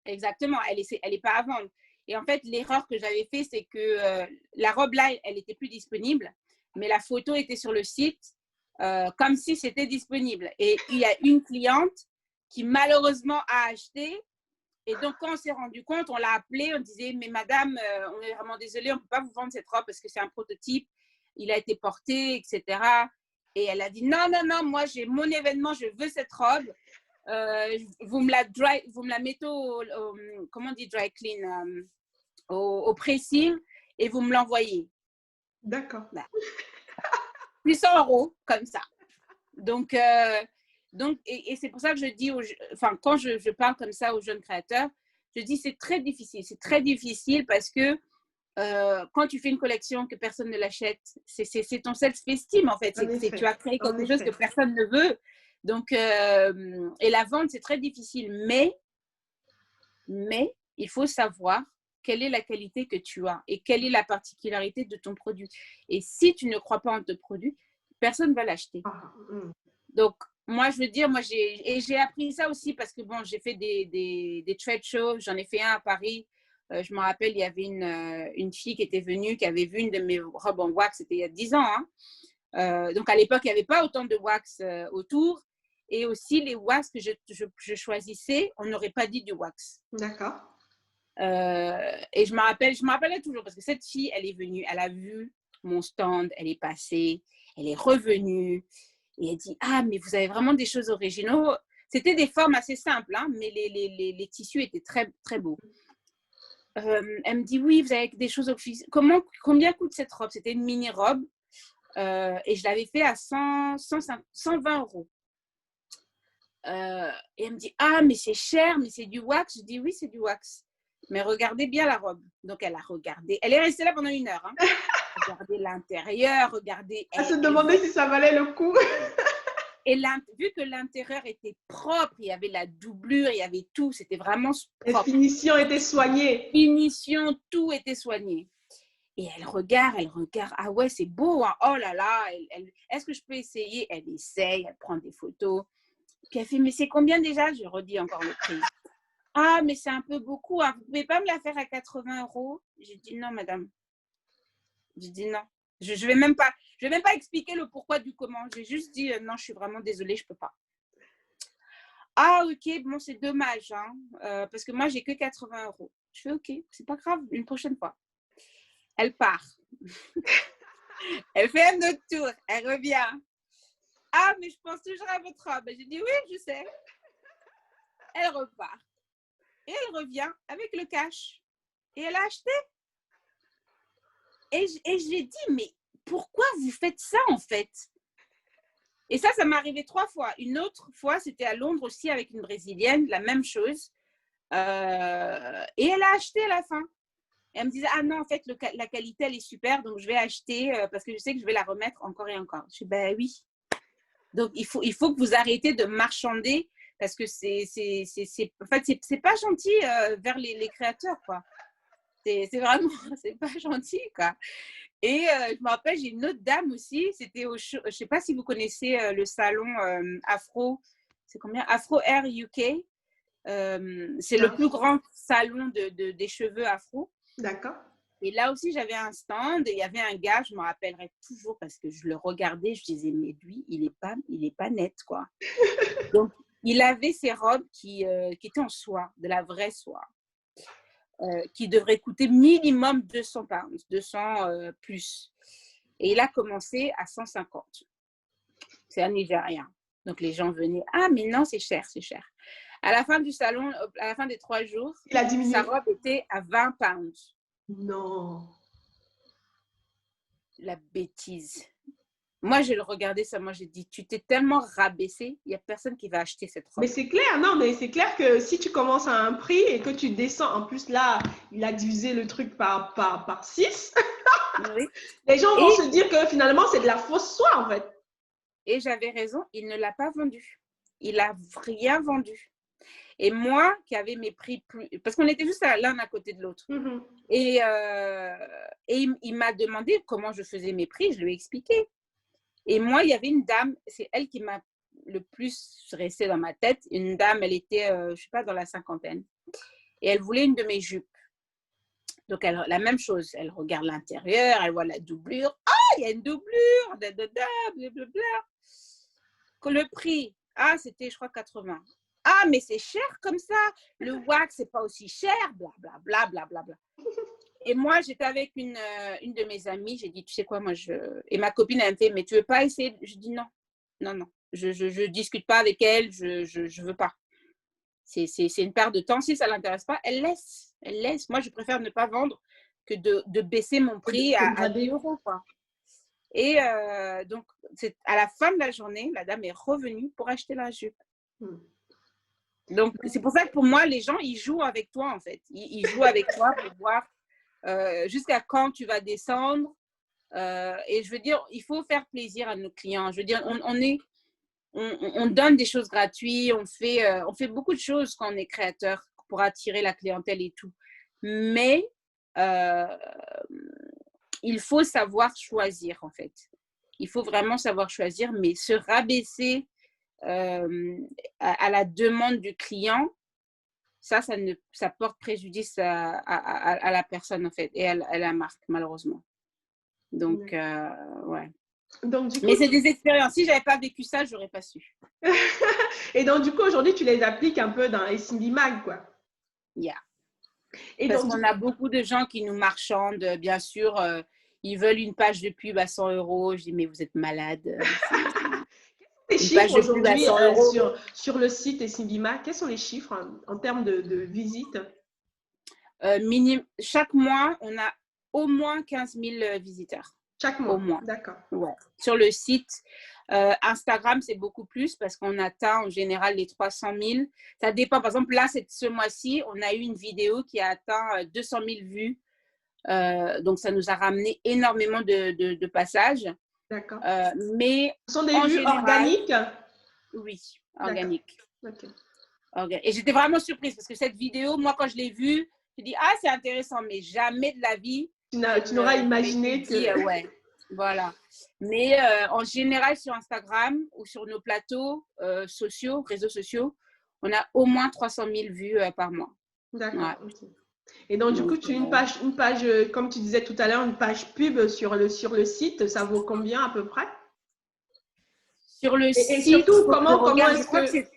Exactement, elle est pas à vendre. Et en fait, l'erreur que j'avais fait, c'est que la robe là, elle était plus disponible, mais la photo était sur le site comme si c'était disponible. Et il y a une cliente qui malheureusement a acheté Et donc, quand on s'est rendu compte, on l'a appelé, on disait, mais madame, on est vraiment désolé, on ne peut pas vous vendre cette robe parce que c'est un prototype, il a été porté, etc. Et elle a dit, non, non, non, moi, j'ai mon événement, je veux cette robe. Vous me la mettez comment on dit dry clean, au pressing et vous me l'envoyez. D'accord. Bah, 800 € comme ça. Donc et c'est pour ça que je dis, quand je parle comme ça aux jeunes créateurs, je dis c'est très difficile. C'est très difficile parce que quand tu fais une collection que personne ne l'achète, c'est ton self-esteem en fait. Tu as créé quelque chose que personne ne veut. Donc, et la vente, c'est très difficile. Mais il faut savoir quelle est la qualité que tu as et quelle est la particularité de ton produit. Et si tu ne crois pas en ton produit, personne ne va l'acheter. Donc, moi, je veux dire, j'ai appris ça aussi parce que, bon, j'ai fait des trade shows. J'en ai fait un à Paris. Je me rappelle, il y avait une fille qui était venue, qui avait vu une de mes robes en wax. C'était il y a 10 ans. Hein. Donc, à l'époque, il n'y avait pas autant de wax autour. Et aussi, les wax que je choisissais, on n'aurait pas dit du wax. D'accord. Et je me rappelle toujours parce que cette fille, elle est venue, elle a vu mon stand, elle est passée, elle est revenue et elle dit, ah, mais vous avez vraiment des choses originaux. C'était des formes assez simples, hein, mais les tissus étaient très, très beaux. Elle me dit, oui, vous avez des choses officielles. Combien coûte cette robe? C'était une mini-robe et je l'avais fait à 120 €. Et elle me dit, ah, mais c'est cher, mais c'est du wax. Je dis, oui, c'est du wax. Mais regardez bien la robe. Donc, elle a regardé. Elle est restée là pendant 1 heure. Hein. Regardez l'intérieur, regardez. Elle se demandait si ça valait le coup. Et vu que l'intérieur était propre, il y avait la doublure, il y avait tout. C'était vraiment propre. Les finitions étaient soignées. Finition, tout était soigné. Et elle regarde. Ah ouais, c'est beau. Hein. Oh là là. Est-ce que je peux essayer? Elle essaye, elle prend des photos. Puis elle fait, mais c'est combien déjà? Je redis encore le prix. Ah, mais c'est un peu beaucoup. Hein. Vous ne pouvez pas me la faire à 80 €? J'ai dit non, madame. J'ai dit non. Je ne vais même pas expliquer le pourquoi du comment. J'ai juste dit non, je suis vraiment désolée, je ne peux pas. Ah, ok, bon, c'est dommage. Hein, parce que moi, j'ai que 80 €. Je fais ok, c'est pas grave, une prochaine fois. Elle part. Elle fait un autre tour. Elle revient. Ah, mais je pense toujours à votre robe. J'ai dit oui, je sais. Elle repart. Et elle revient avec le cash. Et elle a acheté. Et j'ai dit, mais pourquoi vous faites ça en fait? Et ça m'est arrivé 3 fois. Une autre fois, c'était à Londres aussi avec une Brésilienne, la même chose. Et elle a acheté à la fin. Et elle me disait, ah non, en fait, la qualité, elle est super, donc je vais acheter parce que je sais que je vais la remettre encore et encore. Je dis, ben oui. Donc, il faut que vous arrêtez de marchander parce que en fait, c'est pas gentil vers les créateurs, quoi. C'est vraiment, c'est pas gentil, quoi. Et je me rappelle, j'ai une autre dame aussi, c'était je sais pas si vous connaissez le salon Afro, c'est combien? Afro Air UK. C'est le plus grand salon des cheveux afro. D'accord. Et là aussi, j'avais un stand et il y avait un gars, je me rappellerai toujours parce que je le regardais, je disais, mais lui, il est pas net, quoi. Donc, il avait ses robes qui étaient en soie, de la vraie soie, qui devrait coûter minimum 200 pounds, 200 plus. Et il a commencé à 150. C'est un Nigérien. Donc, les gens venaient, ah, mais non, c'est cher, c'est cher. À la fin du salon, à la fin des 3 jours, sa robe était à 20 pounds. Non. La bêtise. Moi, je le regardais ça, moi, j'ai dit, tu t'es tellement rabaissé, il n'y a personne qui va acheter cette robe. Mais c'est clair, non, mais c'est clair que si tu commences à un prix et que tu descends, en plus là, il a divisé le truc par 6, oui. Les gens vont se dire que finalement, c'est de la fausse soie, en fait. Et j'avais raison, il ne l'a pas vendu. Il n'a rien vendu. Et moi, qui avais mes prix plus... Parce qu'on était juste l'un à côté de l'autre. Mm-hmm. Et il m'a demandé comment je faisais mes prix. Je lui ai expliqué. Et moi, il y avait une dame, c'est elle qui m'a le plus resté dans ma tête. Une dame, elle était, je ne sais pas, dans la 50aine. Et elle voulait une de mes jupes. Donc, la même chose. Elle regarde l'intérieur, elle voit la doublure. Ah, il y a une doublure, blablabla. Le prix, ah, c'était, je crois, 80. Ah, mais c'est cher comme ça. Le wax, c'est pas aussi cher, blablabla, blablabla. Et moi, j'étais avec une de mes amies. J'ai dit, tu sais quoi, Et ma copine, elle me fait, mais tu veux pas essayer? Je dis non, non, non. Je discute pas avec elle, je veux pas. C'est une perte de temps. Si ça l'intéresse pas, elle laisse. Elle laisse. Moi, je préfère ne pas vendre que de baisser mon prix à 10 euros, quoi. Et donc, à la fin de la journée, la dame est revenue pour acheter la jupe. Donc, c'est pour ça que pour moi, les gens, ils jouent avec toi, en fait. Ils jouent avec toi pour voir jusqu'à quand tu vas descendre. Et je veux dire, il faut faire plaisir à nos clients. Je veux dire, on donne des choses gratuites, on fait beaucoup de choses quand on est créateur pour attirer la clientèle et tout. Mais il faut savoir choisir, en fait. Il faut vraiment savoir choisir, mais se rabaisser à la demande du client, ça porte préjudice à la personne, en fait, et à la marque, malheureusement. Donc, ouais. Donc, du coup, mais c'est des expériences. Si je n'avais pas vécu ça, je n'aurais pas su. Et donc, du coup, aujourd'hui, tu les appliques un peu dans SMB Mag, quoi. Yeah. Parce qu'on a beaucoup de gens qui nous marchandent, bien sûr. Ils veulent une page de pub à 100 euros. Je dis, mais vous êtes malade. Les chiffres aujourd'hui sur le site SMB Mag, quels sont les chiffres en termes de visites? Chaque mois, on a au moins 15 000 visiteurs. Chaque mois? Au moins. D'accord. Ouais. Sur le site, Instagram, c'est beaucoup plus parce qu'on atteint en général les 300 000. Ça dépend. Par exemple, là, ce mois-ci, on a eu une vidéo qui a atteint 200 000 vues. Donc, ça nous a ramené énormément de passages. D'accord. Mais ce sont des vues organiques? Oui, organiques. Okay. Et j'étais vraiment surprise parce que cette vidéo, moi, quand je l'ai vue, je dis, ah, c'est intéressant, mais jamais de la vie. Tu n'auras imaginé que… ouais, voilà. Mais en général, sur Instagram ou sur nos plateaux réseaux sociaux, on a au moins 300 000 vues par mois. D'accord. Ouais. Okay. Et donc, du coup, tu as une page, comme tu disais tout à l'heure, une page pub sur le site, ça vaut combien à peu près? Sur le site. Et surtout, comment est-ce que…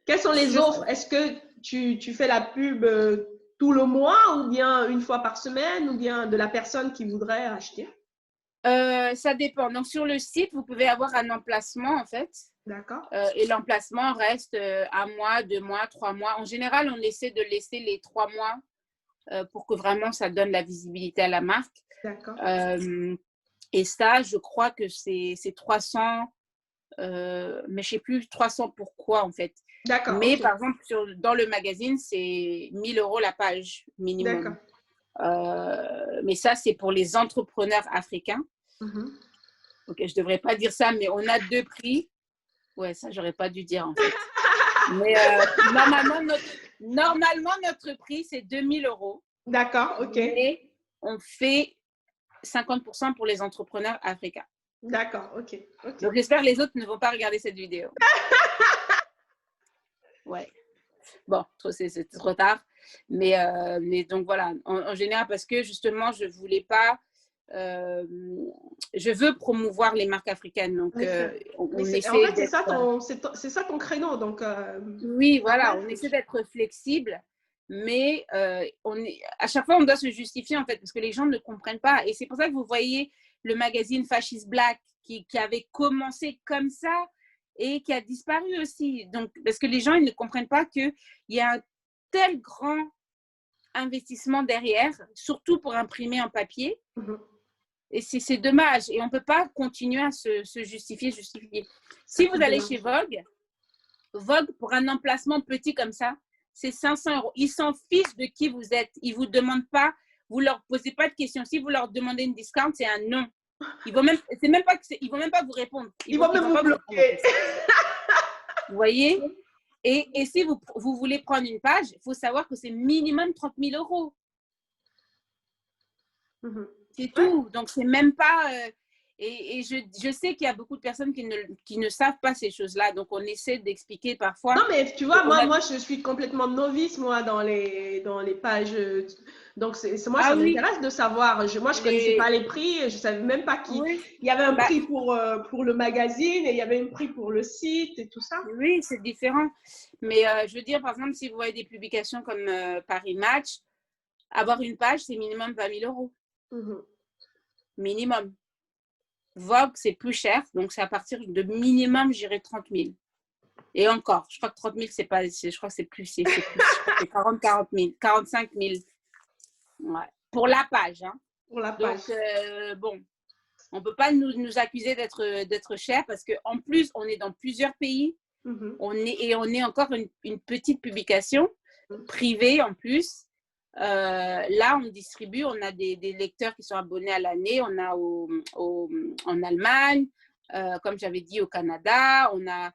Quelles sont les offres? Est-ce que tu fais la pub tout le mois ou bien une fois par semaine ou bien de la personne qui voudrait acheter? Ça dépend. Donc, sur le site, vous pouvez avoir un emplacement, en fait. D'accord. Et l'emplacement reste 1 mois, 2 mois, 3 mois. En général, on essaie de laisser les 3 mois pour que vraiment ça donne la visibilité à la marque. D'accord. Et ça, je crois que c'est 300, mais je ne sais plus 300 pourquoi, en fait. D'accord. Mais okay. par exemple, dans le magazine, c'est 1 000 € la page minimum. Mais ça, c'est pour les entrepreneurs africains. Ok, je ne devrais pas dire ça, mais on a 2 prix. Ouais, ça, j'aurais pas dû dire en fait. Mais normalement, notre prix, c'est 2 000 €. D'accord, ok. Mais on fait 50% pour les entrepreneurs africains. D'accord, ok. Donc, j'espère que les autres ne vont pas regarder cette vidéo. Ouais. Bon, c'est trop tard. Mais donc, voilà. En général, parce que justement, je voulais pas… je veux promouvoir les marques africaines. Donc, on essaie… En fait, c'est ça ton créneau. Donc, oui, voilà. On essaie d'être flexible. Mais à chaque fois, on doit se justifier, en fait, parce que les gens ne comprennent pas. Et c'est pour ça que vous voyez le magazine Fascist Black qui avait commencé comme ça et qui a disparu aussi. Donc, parce que les gens, ils ne comprennent pas qu'il y a un tel grand investissement derrière, surtout pour imprimer en papier. Et c'est dommage. Et on ne peut pas continuer à se justifier. Si vous allez chez Vogue, pour un emplacement petit comme ça, c'est 500 €. Ils s'en fichent de qui vous êtes. Ils ne vous demandent pas, vous ne leur posez pas de questions. Si vous leur demandez une discount, c'est un non. Ils ne vont même pas vous répondre. Ils vont même vous bloquer. Vous voyez? Et si vous voulez prendre une page, il faut savoir que c'est minimum 30 000 €. C'est tout. Donc, c'est même pas… Et je sais qu'il y a beaucoup de personnes qui ne savent pas ces choses-là. Donc, on essaie d'expliquer parfois. Non, mais tu vois, moi, je suis complètement novice, moi, dans les pages. Donc, moi, Ah ça oui, m'intéresse de savoir. Moi, je ne connaissais pas les... les prix. Je ne savais même pas qu'il oui. y avait un Bah, prix pour le magazine et il y avait un prix pour le site et tout ça. oui, c'est différent. Mais je veux dire, par exemple, si vous voyez des publications comme Paris Match, avoir une page, c'est minimum 20 000 euros. Minimum. Vogue, c'est plus cher. Donc, c'est à partir de minimum, je dirais 30 000. Et encore, je crois que 30 000, c'est pas, je crois que c'est plus, c'est 40 000, 45 000. Ouais. Pour la page. Hein. Pour la Donc, page. bon, on ne peut pas nous accuser d'être cher parce qu'en plus, on est dans plusieurs pays. On est encore une petite publication privée en plus. Là, on distribue, on a des lecteurs qui sont abonnés à l'année. On a en Allemagne, comme j'avais dit, au Canada, on a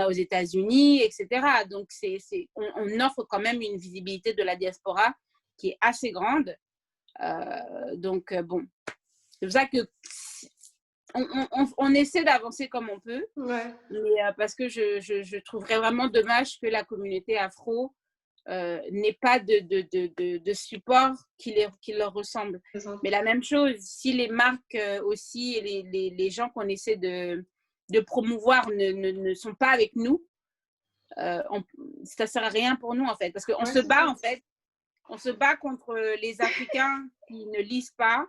aux États-Unis, etc. Donc, on offre quand même une visibilité de la diaspora qui est assez grande. Donc, bon, c'est pour ça que on essaie d'avancer comme on peut, Ouais. mais parce que je trouverais vraiment dommage que la communauté afro n'ait pas de support qui leur ressemble. Mais la même chose, si les marques aussi et les gens qu'on essaie de promouvoir ne sont pas avec nous, ça ne sert à rien pour nous en fait, parce qu'on se bat en fait, on se bat contre les Africains qui ne lisent pas,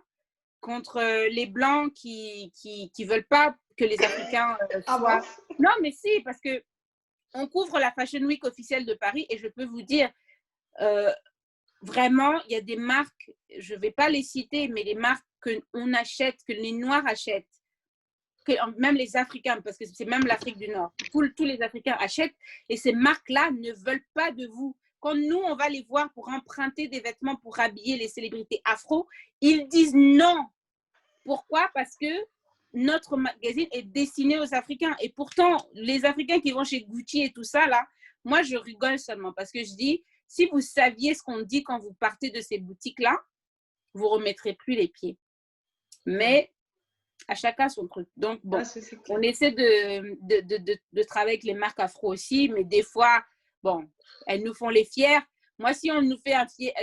contre les Blancs qui veulent pas que les Africains soient… Non, mais si, parce que on couvre la Fashion Week officielle de Paris et je peux vous dire, vraiment, il y a des marques, je ne vais pas les citer, mais les marques qu'on achète, que les Noirs achètent, que même les Africains, parce que c'est même l'Afrique du Nord, tous les Africains achètent et ces marques-là ne veulent pas de vous. Quand nous, on va les voir pour emprunter des vêtements pour habiller les célébrités afro, ils disent non. Pourquoi? Parce que notre magazine est destiné aux Africains. Et pourtant, les Africains qui vont chez Gucci et tout ça, là, moi, je rigole seulement parce que je dis, si vous saviez ce qu'on dit quand vous partez de ces boutiques-là, vous ne remettrez plus les pieds. Mais à chacun son truc. Donc, bon, on essaie de travailler avec les marques afro aussi, mais des fois, bon, elles nous font les fiers. Moi, si on nous fait un fier,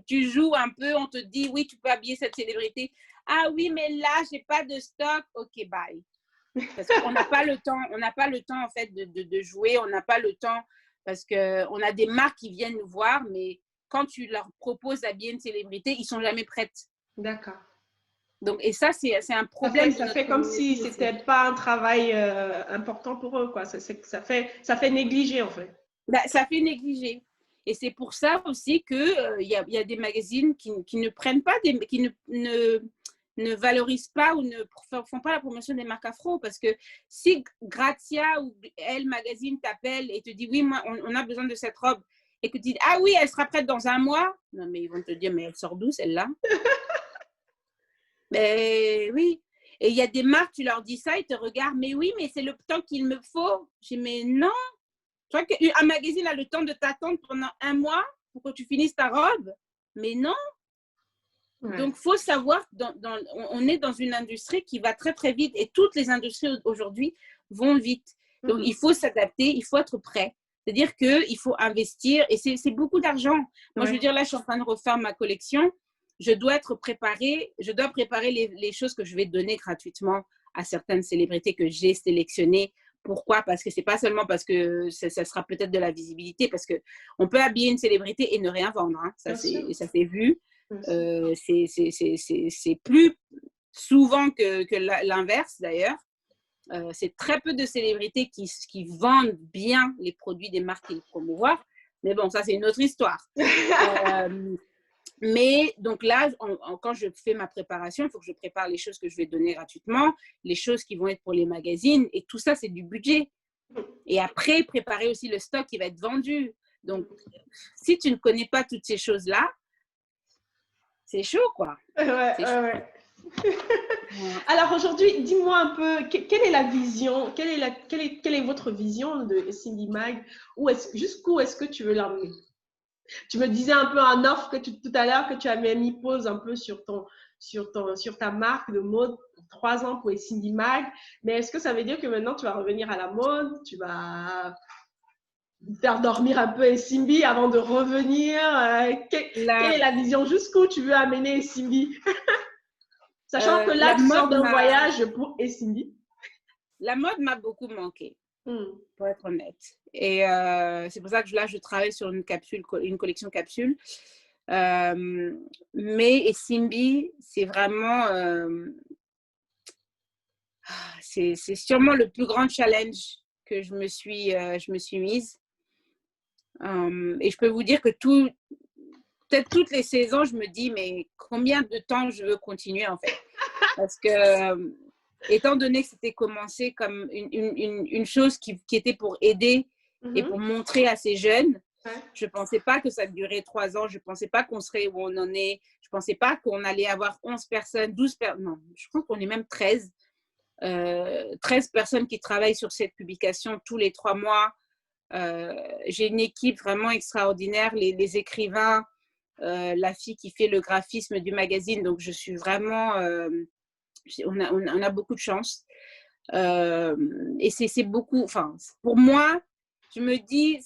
tu joues un peu, on te dit, oui, tu peux habiller cette célébrité. Ah oui, mais là, je n'ai pas de stock. OK, bye. Parce qu'on n'a pas le temps, en fait, de jouer. On n'a pas le temps parce qu'on a des marques qui viennent nous voir, mais quand tu leur proposes d'habiller une célébrité, ils ne sont jamais prêtes. D'accord. Donc, et ça, c'est un problème. Ça fait comme si ce n'était pas un travail important pour eux, quoi. Ça fait négliger, en fait. Ben, ça fait négliger. Et c'est pour ça aussi qu'il y a des magazines qui ne prennent pas, qui ne valorisent pas ou ne font pas la promotion des marques afro. Parce que si Grazia ou Elle Magazine t'appelle et te dit, oui, moi, on a besoin de cette robe, et que tu dis, ah oui, elle sera prête dans un mois. Non, mais ils vont te dire, mais elle sort d'où, celle-là? Mais oui. Et il y a des marques, tu leur dis ça, ils te regardent, mais oui, mais c'est le temps qu'il me faut. Je dis, mais non. Tu vois qu'un magazine a le temps de t'attendre pendant un mois pour que tu finisses ta robe? Mais non. Ouais. Donc, il faut savoir, on est dans une industrie qui va très, très vite et toutes les industries aujourd'hui vont vite. Donc, il faut s'adapter, il faut être prêt. C'est-à-dire qu'il faut investir et c'est beaucoup d'argent. Moi, je veux dire, là, je suis en train de refaire ma collection. Je dois préparer les choses que je vais donner gratuitement à certaines célébrités que j'ai sélectionnées. Pourquoi? Parce que c'est pas seulement parce que ça sera peut-être de la visibilité, parce qu'on peut habiller une célébrité et ne rien vendre. Hein. Ça s'est vu. C'est plus souvent que l'inverse d'ailleurs. C'est très peu de célébrités qui vendent bien les produits des marques qu'ils promouvoient. Mais bon, ça, c'est une autre histoire. Mais donc là, quand je fais ma préparation, il faut que je prépare les choses que je vais donner gratuitement, les choses qui vont être pour les magazines, et tout ça, c'est du budget. Et après, préparer aussi le stock qui va être vendu. Donc, si tu ne connais pas toutes ces choses-là, c'est chaud, quoi. Ouais. Alors aujourd'hui, dis-moi un peu, quelle est la vision, quelle est votre vision de Cindy Mag? Jusqu'où est-ce que tu veux l'emmener? Tu me disais un peu en off tout à l'heure que tu avais mis pause un peu sur sur ta marque de mode pour 3 ans pour Cindy Mag. Mais est-ce que ça veut dire que maintenant, tu vas revenir à la mode? Tu vas faire dormir un peu Simbi avant de revenir? Quelle est la vision? Jusqu'où tu veux amener Simbi? Sachant que là, tu sors d'un voyage pour Simbi. La mode m'a beaucoup manqué, pour être honnête. Et c'est pour ça que là, je travaille sur une collection capsule. Mais Simbi, c'est vraiment... c'est sûrement le plus grand challenge que je me suis mise. Et je peux vous dire que peut-être toutes les saisons, je me dis, mais combien de temps je veux continuer en fait? Parce que, étant donné que c'était commencé comme une chose qui était pour aider et pour montrer à ces jeunes, je ne pensais pas que ça durait 3 ans, je ne pensais pas qu'on serait où on en est, je ne pensais pas qu'on allait avoir 11 personnes, 12 personnes, non, je crois qu'on est même 13 personnes qui travaillent sur cette publication tous les 3 mois. J'ai une équipe vraiment extraordinaire, les écrivains, la fille qui fait le graphisme du magazine, donc je suis vraiment, on a beaucoup de chance. Et c'est beaucoup, enfin, pour moi, je me dis,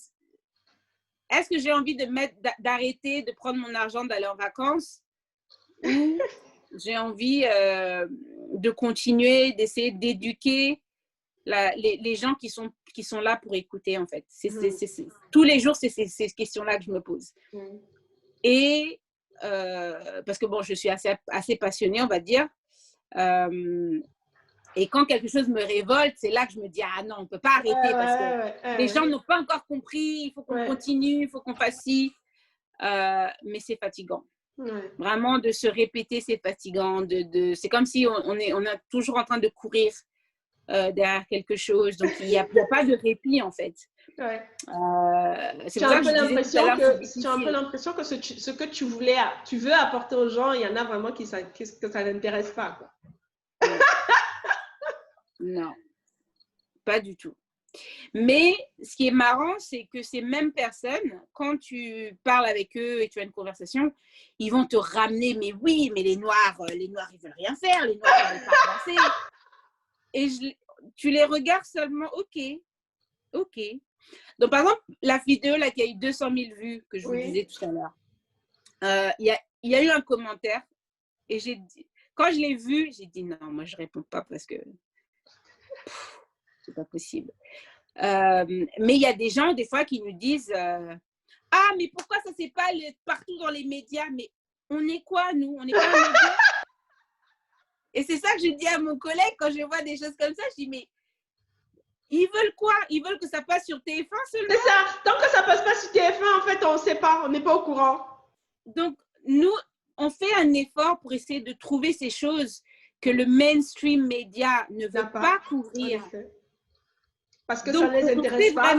est-ce que j'ai envie d'arrêter de prendre mon argent, d'aller en vacances, ou j'ai envie de continuer, d'essayer d'éduquer les gens qui sont là pour écouter, en fait. Tous les jours, c'est ces questions-là que je me pose. Et parce que, bon, je suis assez passionnée, on va dire. Et quand quelque chose me révolte, c'est là que je me dis, ah non, on ne peut pas arrêter parce que les gens n'ont pas encore compris, il faut qu'on continue, il faut qu'on fasse ci. Mais c'est fatigant. Vraiment, de se répéter, c'est fatigant. C'est comme si on est toujours en train de courir derrière quelque chose. Donc, il n'y a pas de répit, en fait. C'est pour ça que je disais tout à l'heure, tu as un peu l'impression que ce que tu veux apporter aux gens, il y en a vraiment que ça n'intéresse pas, quoi. Non, pas du tout. Mais ce qui est marrant, c'est que ces mêmes personnes, quand tu parles avec eux et tu as une conversation, ils vont te ramener, mais oui, mais les Noirs, ils veulent rien faire, les Noirs, ils veulent pas avancer. Et tu les regardes seulement, ok. Donc, par exemple, la vidéo là, qui a eu 200 000 vues, que je vous disais tout à l'heure, il y a eu un commentaire et quand je l'ai vu, j'ai dit non, moi je réponds pas parce que c'est pas possible. Mais il y a des gens, des fois, qui nous disent ah, mais pourquoi ça c'est pas partout dans les médias? Mais on est quoi, nous? On n'est pas un média? Et c'est ça que je dis à mon collègue quand je vois des choses comme ça. Je dis, mais ils veulent quoi? Ils veulent que ça passe sur TF1 seulement? C'est ça. Tant que ça passe pas sur TF1, en fait, on ne sait pas. On n'est pas au courant. Donc, nous, on fait un effort pour essayer de trouver ces choses que le mainstream média ne veut pas couvrir. Parce que donc, ça ne les intéresse pas.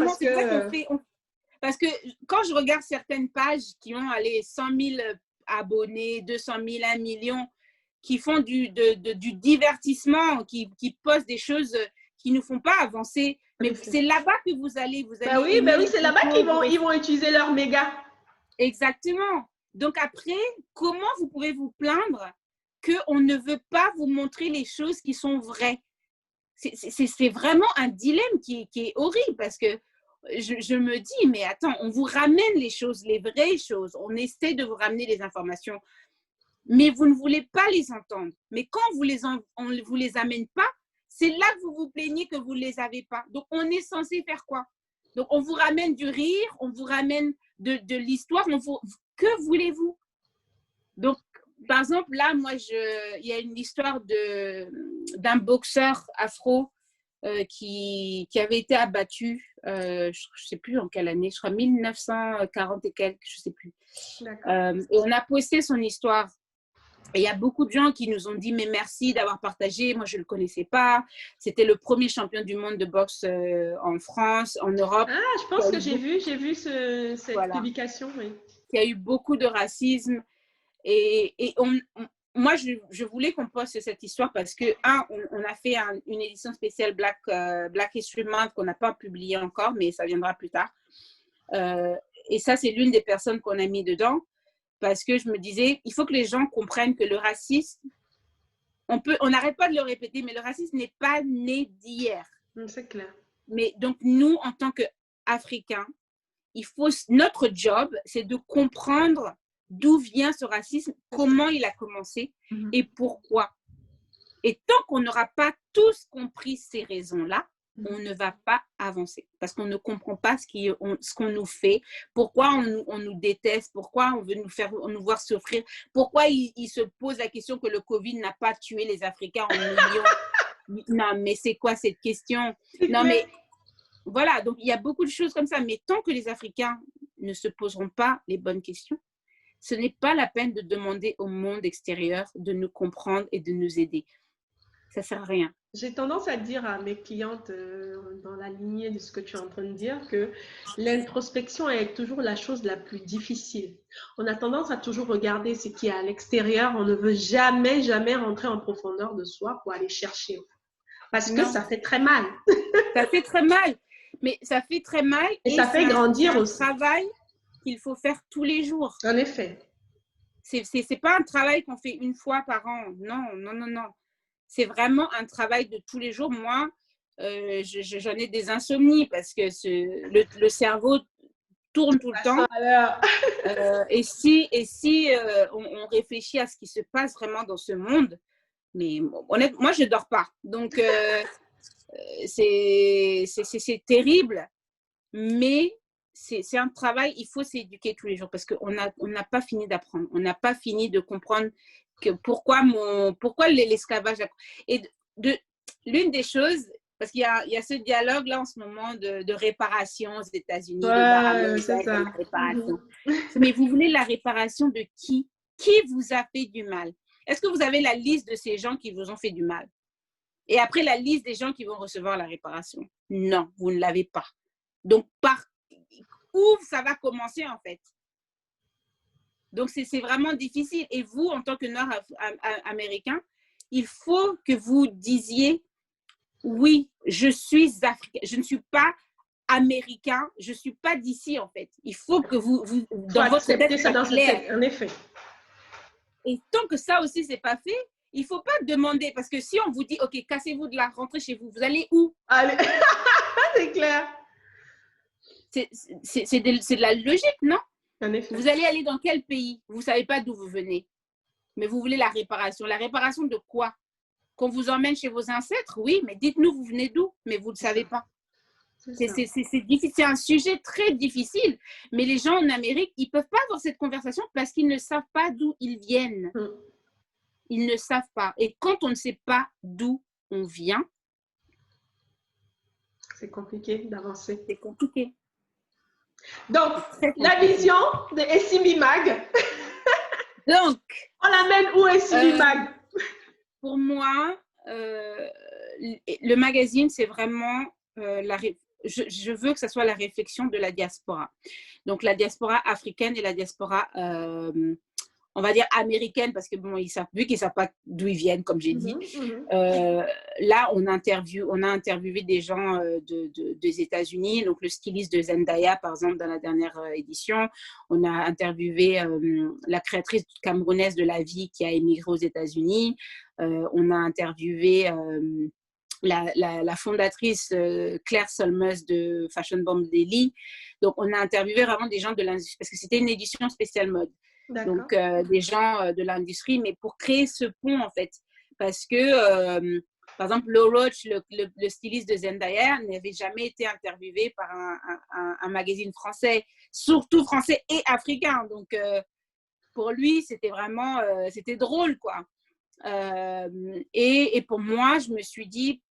Parce que quand je regarde certaines pages qui ont 100 000 abonnés, 200 000, 1 million, qui font du divertissement, qui postent des choses qui ne nous font pas avancer. Mais c'est là-bas que vous allez oui, c'est là-bas qu'ils vont utiliser leur méga. Exactement. Donc après, comment vous pouvez vous plaindre qu'on ne veut pas vous montrer les choses qui sont vraies? C'est vraiment un dilemme qui est horrible parce que je me dis, mais attends, on vous ramène les choses, les vraies choses. On essaie de vous ramener les informations, mais vous ne voulez pas les entendre. Mais quand on vous les amène pas, c'est là que vous vous plaignez que vous ne les avez pas. Donc, on est censé faire quoi? Donc, on vous ramène du rire, on vous ramène de l'histoire. Que voulez-vous? Donc, par exemple, là, moi, il y a une histoire d'un boxeur afro qui avait été abattu, je ne sais plus en quelle année, je crois 1940 et quelques, je ne sais plus. Et on a posté son histoire. Et il y a beaucoup de gens qui nous ont dit « mais merci d'avoir partagé, moi je ne le connaissais pas ». C'était le premier champion du monde de boxe en France, en Europe. Ah, je pense que j'ai vu cette publication. Oui. Il y a eu beaucoup de racisme. Et moi, je voulais qu'on poste cette histoire parce que, on a fait une édition spéciale Black History Month qu'on n'a pas publiée encore, mais ça viendra plus tard. Et ça, c'est l'une des personnes qu'on a mis dedans. parce que je me disais, il faut que les gens comprennent que le racisme, on n'arrête pas de le répéter, mais le racisme n'est pas né d'hier. C'est clair. Mais donc, nous, en tant qu'Africains, notre job, c'est de comprendre d'où vient ce racisme, comment il a commencé et pourquoi. Et tant qu'on n'aura pas tous compris ces raisons-là, on ne va pas avancer parce qu'on ne comprend pas ce qu'on nous fait, pourquoi on nous déteste, pourquoi on veut nous voir souffrir, pourquoi il se pose la question que le Covid n'a pas tué les Africains en millions. Non, mais c'est quoi cette question? Non, mais voilà, donc il y a beaucoup de choses comme ça. Mais tant que les Africains ne se poseront pas les bonnes questions, ce n'est pas la peine de demander au monde extérieur de nous comprendre et de nous aider. Ça ne sert à rien. J'ai tendance à dire à mes clientes, dans la lignée de ce que tu es en train de dire, que l'introspection est toujours la chose la plus difficile. On a tendance à toujours regarder ce qui est à l'extérieur. On ne veut jamais, jamais rentrer en profondeur de soi pour aller chercher. Parce que ça fait très mal. Ça fait très mal. Mais ça fait très mal. Et ça fait grandir aussi. C'est un travail qu'il faut faire tous les jours. En effet. C'est pas un travail qu'on fait une fois par an. Non, non, non, non. C'est vraiment un travail de tous les jours. Moi, j'en ai des insomnies parce que le cerveau tourne tout le temps. Et si on réfléchit à ce qui se passe vraiment dans ce monde, mais honnêtement, moi, je ne dors pas. Donc, c'est terrible. Mais c'est un travail, il faut s'éduquer tous les jours parce qu'on n'a pas fini d'apprendre. On n'a pas fini de comprendre pourquoi l'esclavage. Et l'une des choses, parce qu'il y a ce dialogue là en ce moment de réparation aux États-Unis, c'est ça. Réparation. Mais vous voulez la réparation de qui? Qui vous a fait du mal? Est-ce que vous avez la liste de ces gens qui vous ont fait du mal? Et après, la liste des gens qui vont recevoir la réparation? Non, vous ne l'avez pas. Donc, par où ça va commencer en fait? Donc, c'est vraiment difficile. Et vous, en tant que Nord-Américain, il faut que vous disiez, oui, je suis africain, je ne suis pas américain, je ne suis pas d'ici en fait. Il faut que vous dans votre tête, ça dans clair. En effet. Et tant que ça aussi, ce n'est pas fait, il ne faut pas demander, parce que si on vous dit, OK, cassez-vous de là, rentrez chez vous, vous allez où? Allez, c'est clair. C'est de la logique, non? En effet. Vous allez aller dans quel pays? Vous ne savez pas d'où vous venez. Mais vous voulez la réparation. La réparation de quoi? Qu'on vous emmène chez vos ancêtres? Oui, mais dites-nous, vous venez d'où? Mais vous ne le savez pas. C'est difficile. C'est un sujet très difficile. Mais les gens en Amérique, ils ne peuvent pas avoir cette conversation parce qu'ils ne savent pas d'où ils viennent. Ils ne savent pas. Et quand on ne sait pas d'où on vient, c'est compliqué d'avancer. C'est compliqué. Donc, la vision de SMB Mag. Donc, on l'amène où SMB Mag? Pour moi, le magazine, c'est vraiment je veux que ce soit la réflexion de la diaspora. Donc, la diaspora africaine et la diaspora, on va dire américaine, parce que bon, vu qu'ils ne savent pas d'où ils viennent, comme j'ai dit. Là, on a interviewé des gens des États-Unis, donc le styliste de Zendaya, par exemple, dans la dernière édition. On a interviewé la créatrice camerounaise de La Vie qui a émigré aux États-Unis. On a interviewé la fondatrice Claire Solmeus de Fashion Bomb Daily. Donc, on a interviewé vraiment des gens de l'industrie, parce que c'était une édition spéciale mode. Donc, des gens de l'industrie, mais pour créer ce pont, en fait. Parce que, par exemple, Lo Roach, le styliste de Zendaya, n'avait jamais été interviewé par un magazine français, surtout français et africain. Donc, pour lui, c'était vraiment, c'était drôle, quoi. Et pour moi, je me suis dit,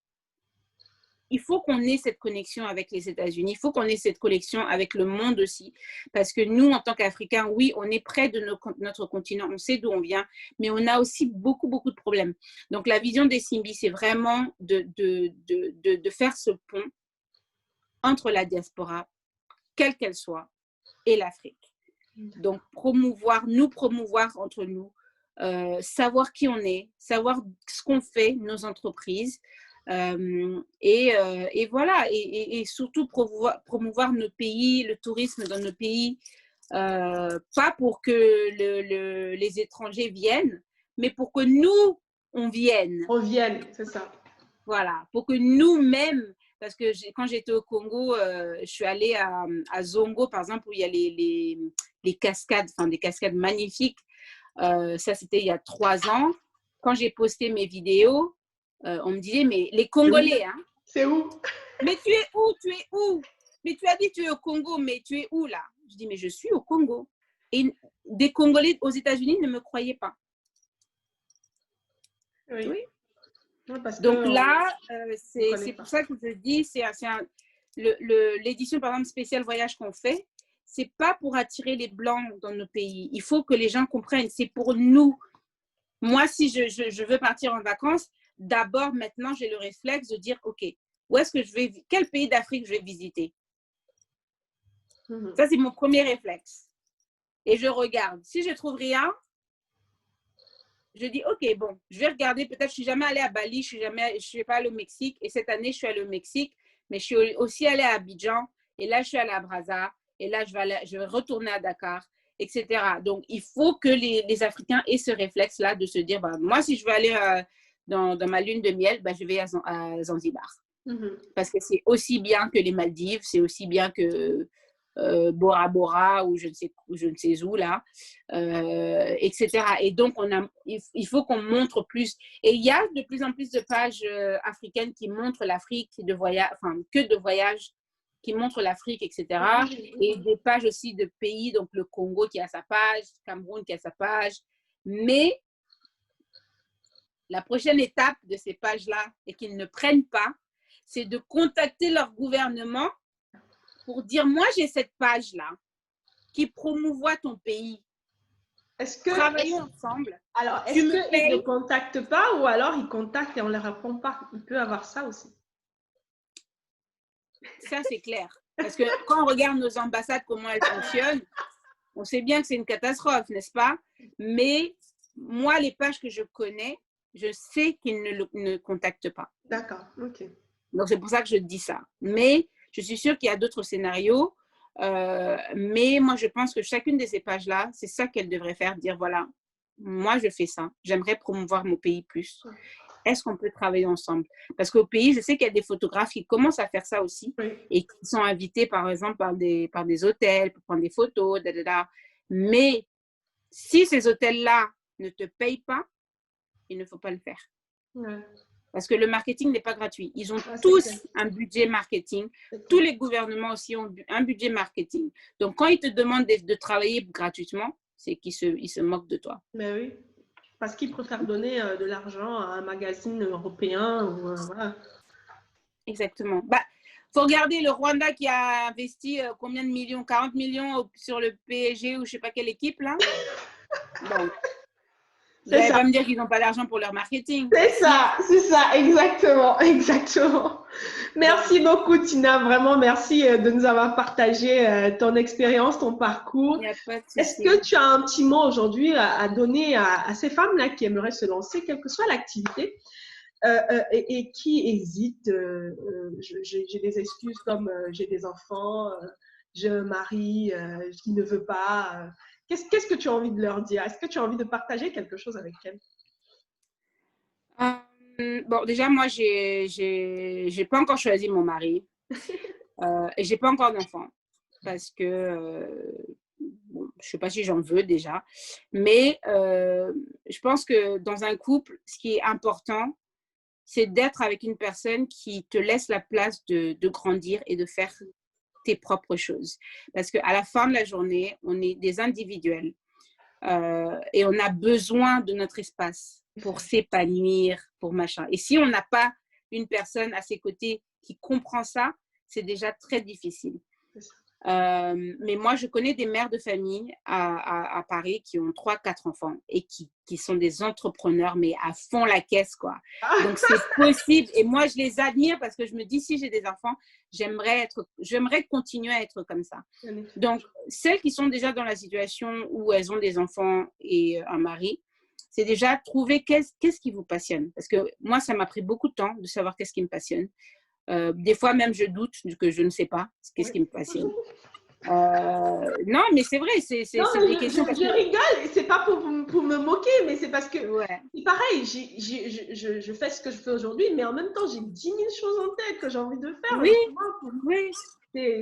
il faut qu'on ait cette connexion avec les États-Unis, il faut qu'on ait cette connexion avec le monde aussi, parce que nous, en tant qu'Africains, oui, on est près de notre continent, on sait d'où on vient, mais on a aussi beaucoup, beaucoup de problèmes. Donc, la vision des Simbi, c'est vraiment de faire ce pont entre la diaspora, quelle qu'elle soit, et l'Afrique. Donc, nous promouvoir entre nous, savoir qui on est, savoir ce qu'on fait, nos entreprises, et voilà, et surtout promouvoir nos pays, le tourisme dans nos pays, pas pour que les étrangers viennent, mais pour que nous, on vienne. On vienne, c'est ça. Voilà, pour que nous-mêmes, parce que quand j'étais au Congo, je suis allée à Zongo, par exemple, où il y a les cascades, enfin des cascades magnifiques. Ça, c'était il y a 3 ans. Quand j'ai posté mes vidéos, on me disait, mais les Congolais, hein? C'est où? Mais tu es où? Tu es où? Mais tu as dit tu es au Congo, mais tu es où là? Je dis, mais je suis au Congo. Et des Congolais aux États-Unis ne me croyaient pas. Oui. Oui. Oui, parce donc que là, c'est pour ça que je dis, l'édition, par exemple, spéciale voyage qu'on fait, c'est pas pour attirer les Blancs dans nos pays. Il faut que les gens comprennent, c'est pour nous. Moi, si je veux partir en vacances, d'abord, maintenant, j'ai le réflexe de dire, OK, où est-ce que je vais, quel pays d'Afrique je vais visiter? Ça, c'est mon premier réflexe. Et je regarde. Si je trouve rien, je dis, OK, bon, je vais regarder. Peut-être, je suis jamais allée à Bali, je suis pas allée au Mexique. Et cette année, je suis allée au Mexique. Mais je suis aussi allée à Abidjan. Et là, je suis allée à Brazza. Et là, je vais retourner à Dakar, etc. Donc, il faut que les Africains aient ce réflexe-là de se dire, bah, moi, si je veux aller dans ma lune de miel, bah, je vais à Zanzibar. Parce que c'est aussi bien que les Maldives, c'est aussi bien que Bora Bora ou je ne sais où là, etc. Et donc, il faut qu'on montre plus. Et il y a de plus en plus de pages africaines qui montrent l'Afrique, que de voyages, qui montrent l'Afrique, etc. Et des pages aussi de pays, donc le Congo qui a sa page, Cameroun qui a sa page. Mais la prochaine étape de ces pages-là, et qu'ils ne prennent pas, c'est de contacter leur gouvernement pour dire, moi, j'ai cette page-là qui promouvoit ton pays. Travaillons ensemble. Alors, est-ce qu'ils ne contactent pas ou alors ils contactent et on ne leur répond pas? Il peut y avoir ça aussi. Ça, c'est clair. Parce que quand on regarde nos ambassades, comment elles fonctionnent, on sait bien que c'est une catastrophe, n'est-ce pas? Mais moi, les pages que je connais, je sais qu'ils ne contactent pas. D'accord, ok. Donc, c'est pour ça que je dis ça. Mais je suis sûre qu'il y a d'autres scénarios. Mais moi, je pense que chacune de ces pages-là, c'est ça qu'elle devrait faire, dire, voilà, moi, je fais ça. J'aimerais promouvoir mon pays plus. Est-ce qu'on peut travailler ensemble? Parce qu'au pays, je sais qu'il y a des photographes qui commencent à faire ça aussi et qui sont invités, par exemple, par des hôtels pour prendre des photos, Mais si ces hôtels-là ne te payent pas, il ne faut pas le faire. Ouais. Parce que le marketing n'est pas gratuit. Ils ont tous un budget marketing. Tous les gouvernements aussi ont un budget marketing. Donc, quand ils te demandent de travailler gratuitement, c'est qu'ils se moquent de toi. Mais oui, parce qu'ils préfèrent donner de l'argent à un magazine européen. Voilà. Exactement. Bah, faut regarder le Rwanda qui a investi combien de millions? 40 millions sur le PSG ou je ne sais pas quelle équipe, là. Donc, vous n'allez pas me dire qu'ils n'ont pas d'argent pour leur marketing. C'est ça, exactement, exactement. Merci beaucoup, Tina. Vraiment, merci de nous avoir partagé ton expérience, ton parcours. Est-ce que tu as un petit mot aujourd'hui à donner à ces femmes-là qui aimeraient se lancer, quelle que soit l'activité, et qui hésitent? J'ai des excuses comme j'ai des enfants, j'ai un mari qui ne veut pas. Qu'est-ce que tu as envie de leur dire? Est-ce que tu as envie de partager quelque chose avec elles? Bon, déjà, moi, j'ai pas encore choisi mon mari et j'ai pas encore d'enfant parce que bon, je sais pas si j'en veux déjà, mais je pense que dans un couple, ce qui est important, c'est d'être avec une personne qui te laisse la place de grandir et de faire tes propres choses. Parce qu'à la fin de la journée, on est des individuels et on a besoin de notre espace pour s'épanouir, pour machin. Et si on n'a pas une personne à ses côtés qui comprend ça, c'est déjà très difficile. Mais moi, je connais des mères de famille à Paris qui ont 3-4 enfants et qui sont des entrepreneurs, mais à fond la caisse, quoi. Donc, c'est possible. Et moi, je les admire parce que je me dis, si j'ai des enfants, j'aimerais continuer à être comme ça. Donc, celles qui sont déjà dans la situation où elles ont des enfants et un mari, c'est déjà trouver qu'est-ce qui vous passionne. Parce que moi, ça m'a pris beaucoup de temps de savoir qu'est-ce qui me passionne. Des fois même, je doute que je ne sais pas qu'est-ce qui me passionne. Non, mais c'est vrai, c'est Non, des questions. je rigole, et c'est pas pour me moquer, mais c'est parce que Ouais. c'est pareil, je fais ce que je fais aujourd'hui, mais en même temps, j'ai 10 000 choses en tête que j'ai envie de faire. Oui, Et oui.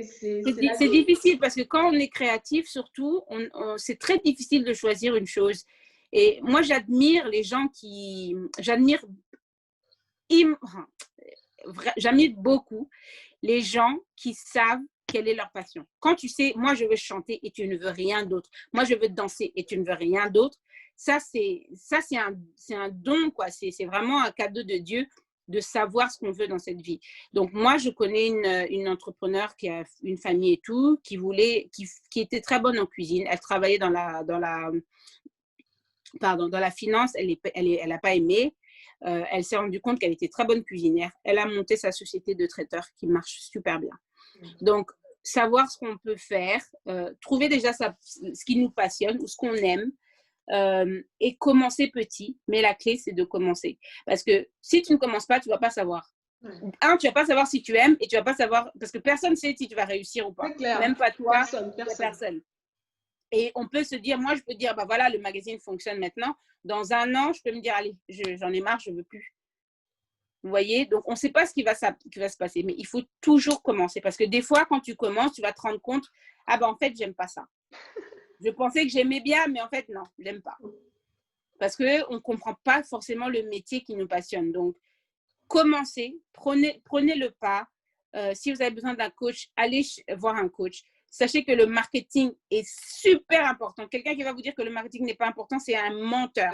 c'est la C'est vie. difficile parce que quand on est créatif, surtout, c'est très difficile de choisir une chose. Et moi, j'admire les gens qui. J'admire beaucoup les gens qui savent quelle est leur passion. Quand tu sais, moi, je veux chanter et tu ne veux rien d'autre. Moi, je veux danser et tu ne veux rien d'autre. Ça, c'est un don, quoi. C'est vraiment un cadeau de Dieu de savoir ce qu'on veut dans cette vie. Donc, moi, je connais une entrepreneur qui a une famille et tout, qui était très bonne en cuisine. Elle travaillait dans la finance. Elle n'a pas aimé. Elle s'est rendue compte qu'elle était très bonne cuisinière. Elle a monté sa société de traiteurs qui marche super bien. Donc, savoir ce qu'on peut faire, trouver déjà ce qui nous passionne ou ce qu'on aime, et commencer petit. Mais la clé, c'est de commencer. Parce que si tu ne commences pas, tu ne vas pas savoir. Tu vas pas savoir si tu aimes et tu vas pas savoir, parce que personne ne sait si tu vas réussir ou pas. C'est clair. Même pas toi, Personne. Et on peut se dire, moi, je peux dire, bah voilà, le magazine fonctionne maintenant. Dans un an, je peux me dire, allez, j'en ai marre, je ne veux plus. Vous voyez? Donc, on ne sait pas ce qui va se passer, mais il faut toujours commencer. Parce que des fois, quand tu commences, tu vas te rendre compte, ah ben en fait, j'aime pas ça. Je pensais que j'aimais bien, mais en fait, non, j'aime pas. Parce qu'on ne comprend pas forcément le métier qui nous passionne. Donc, commencez, prenez le pas. Si vous avez besoin d'un coach, allez voir un coach. Sachez que le marketing est super important. Quelqu'un qui va vous dire que le marketing n'est pas important, c'est un menteur.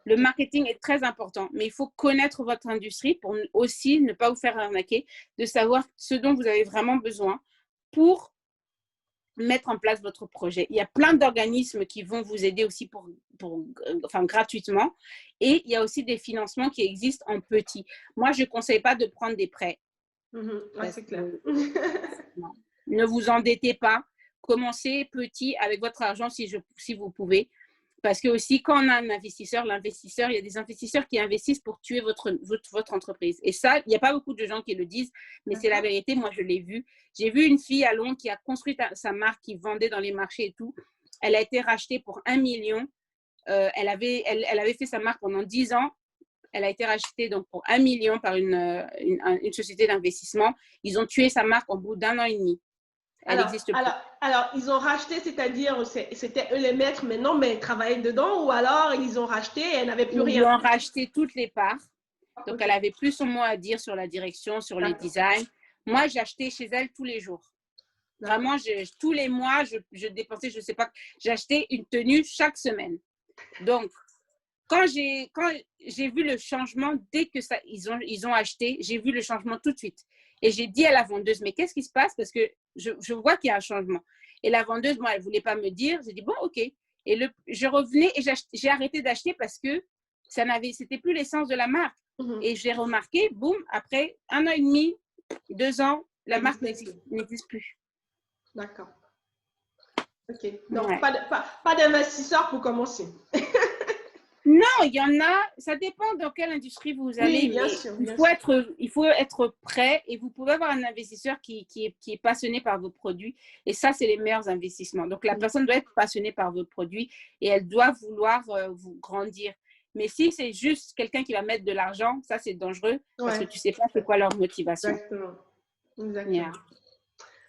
Le marketing est très important, mais il faut connaître votre industrie pour aussi ne pas vous faire arnaquer, de savoir ce dont vous avez vraiment besoin pour mettre en place votre projet. Il y a plein d'organismes qui vont vous aider aussi gratuitement, et il y a aussi des financements qui existent en petit. Moi, je ne conseille pas de prendre des prêts. C'est clair. Ne vous endettez pas. Commencez petit avec votre argent si vous pouvez. Parce que aussi, quand on a un investisseur, il y a des investisseurs qui investissent pour tuer votre entreprise. Et ça, il n'y a pas beaucoup de gens qui le disent, mais c'est la vérité. Moi, je l'ai vu. J'ai vu une fille à Londres qui a construit sa marque, qui vendait dans les marchés et tout. Elle a été rachetée pour 1 million. Elle avait fait sa marque pendant 10 ans. Elle a été rachetée donc pour 1 million par une société d'investissement. Ils ont tué sa marque en bout d'1 an et demi. Elle existe plus. Alors, ils ont racheté, c'est-à-dire, c'était eux les maîtres maintenant, mais ils travaillaient dedans, ou alors ils ont racheté et elle n'avait plus rien. Ils ont racheté toutes les parts. Donc, elle avait plus son mot à dire sur la direction, sur les designs. Moi, j'achetais chez elle tous les jours. Vraiment, tous les mois, je dépensais, je ne sais pas, j'achetais une tenue chaque semaine. Donc, quand j'ai vu le changement, dès que ils ont acheté, j'ai vu le changement tout de suite. Et j'ai dit à la vendeuse, mais qu'est-ce qui se passe? Parce que je vois qu'il y a un changement. Et la vendeuse, moi, elle ne voulait pas me dire. J'ai dit, bon, OK. Et je revenais et j'ai arrêté d'acheter parce que c'était plus l'essence de la marque. Et j'ai remarqué, boum, après 1 an et demi, 2 ans, la marque n'existe plus. D'accord. OK. Donc, pas d'investisseur pour commencer. Non, il y en a. Ça dépend dans quelle industrie vous allez. Oui, bien sûr. Il faut être prêt, et vous pouvez avoir un investisseur qui est passionné par vos produits. Et ça, c'est les meilleurs investissements. Donc, la personne doit être passionnée par vos produits et elle doit vouloir vous grandir. Mais si c'est juste quelqu'un qui va mettre de l'argent, ça, c'est dangereux parce que tu ne sais pas c'est quoi leur motivation. Exactement. Yeah.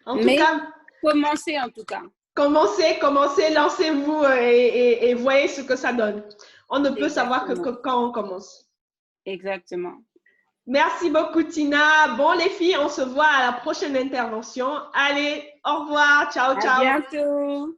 En tout cas, commencez en tout cas. Commencez, lancez-vous et voyez ce que ça donne. On ne peut savoir que quand on commence. Exactement. Merci beaucoup, Tina. Bon, les filles, on se voit à la prochaine intervention. Allez, au revoir. Ciao, ciao. À bientôt.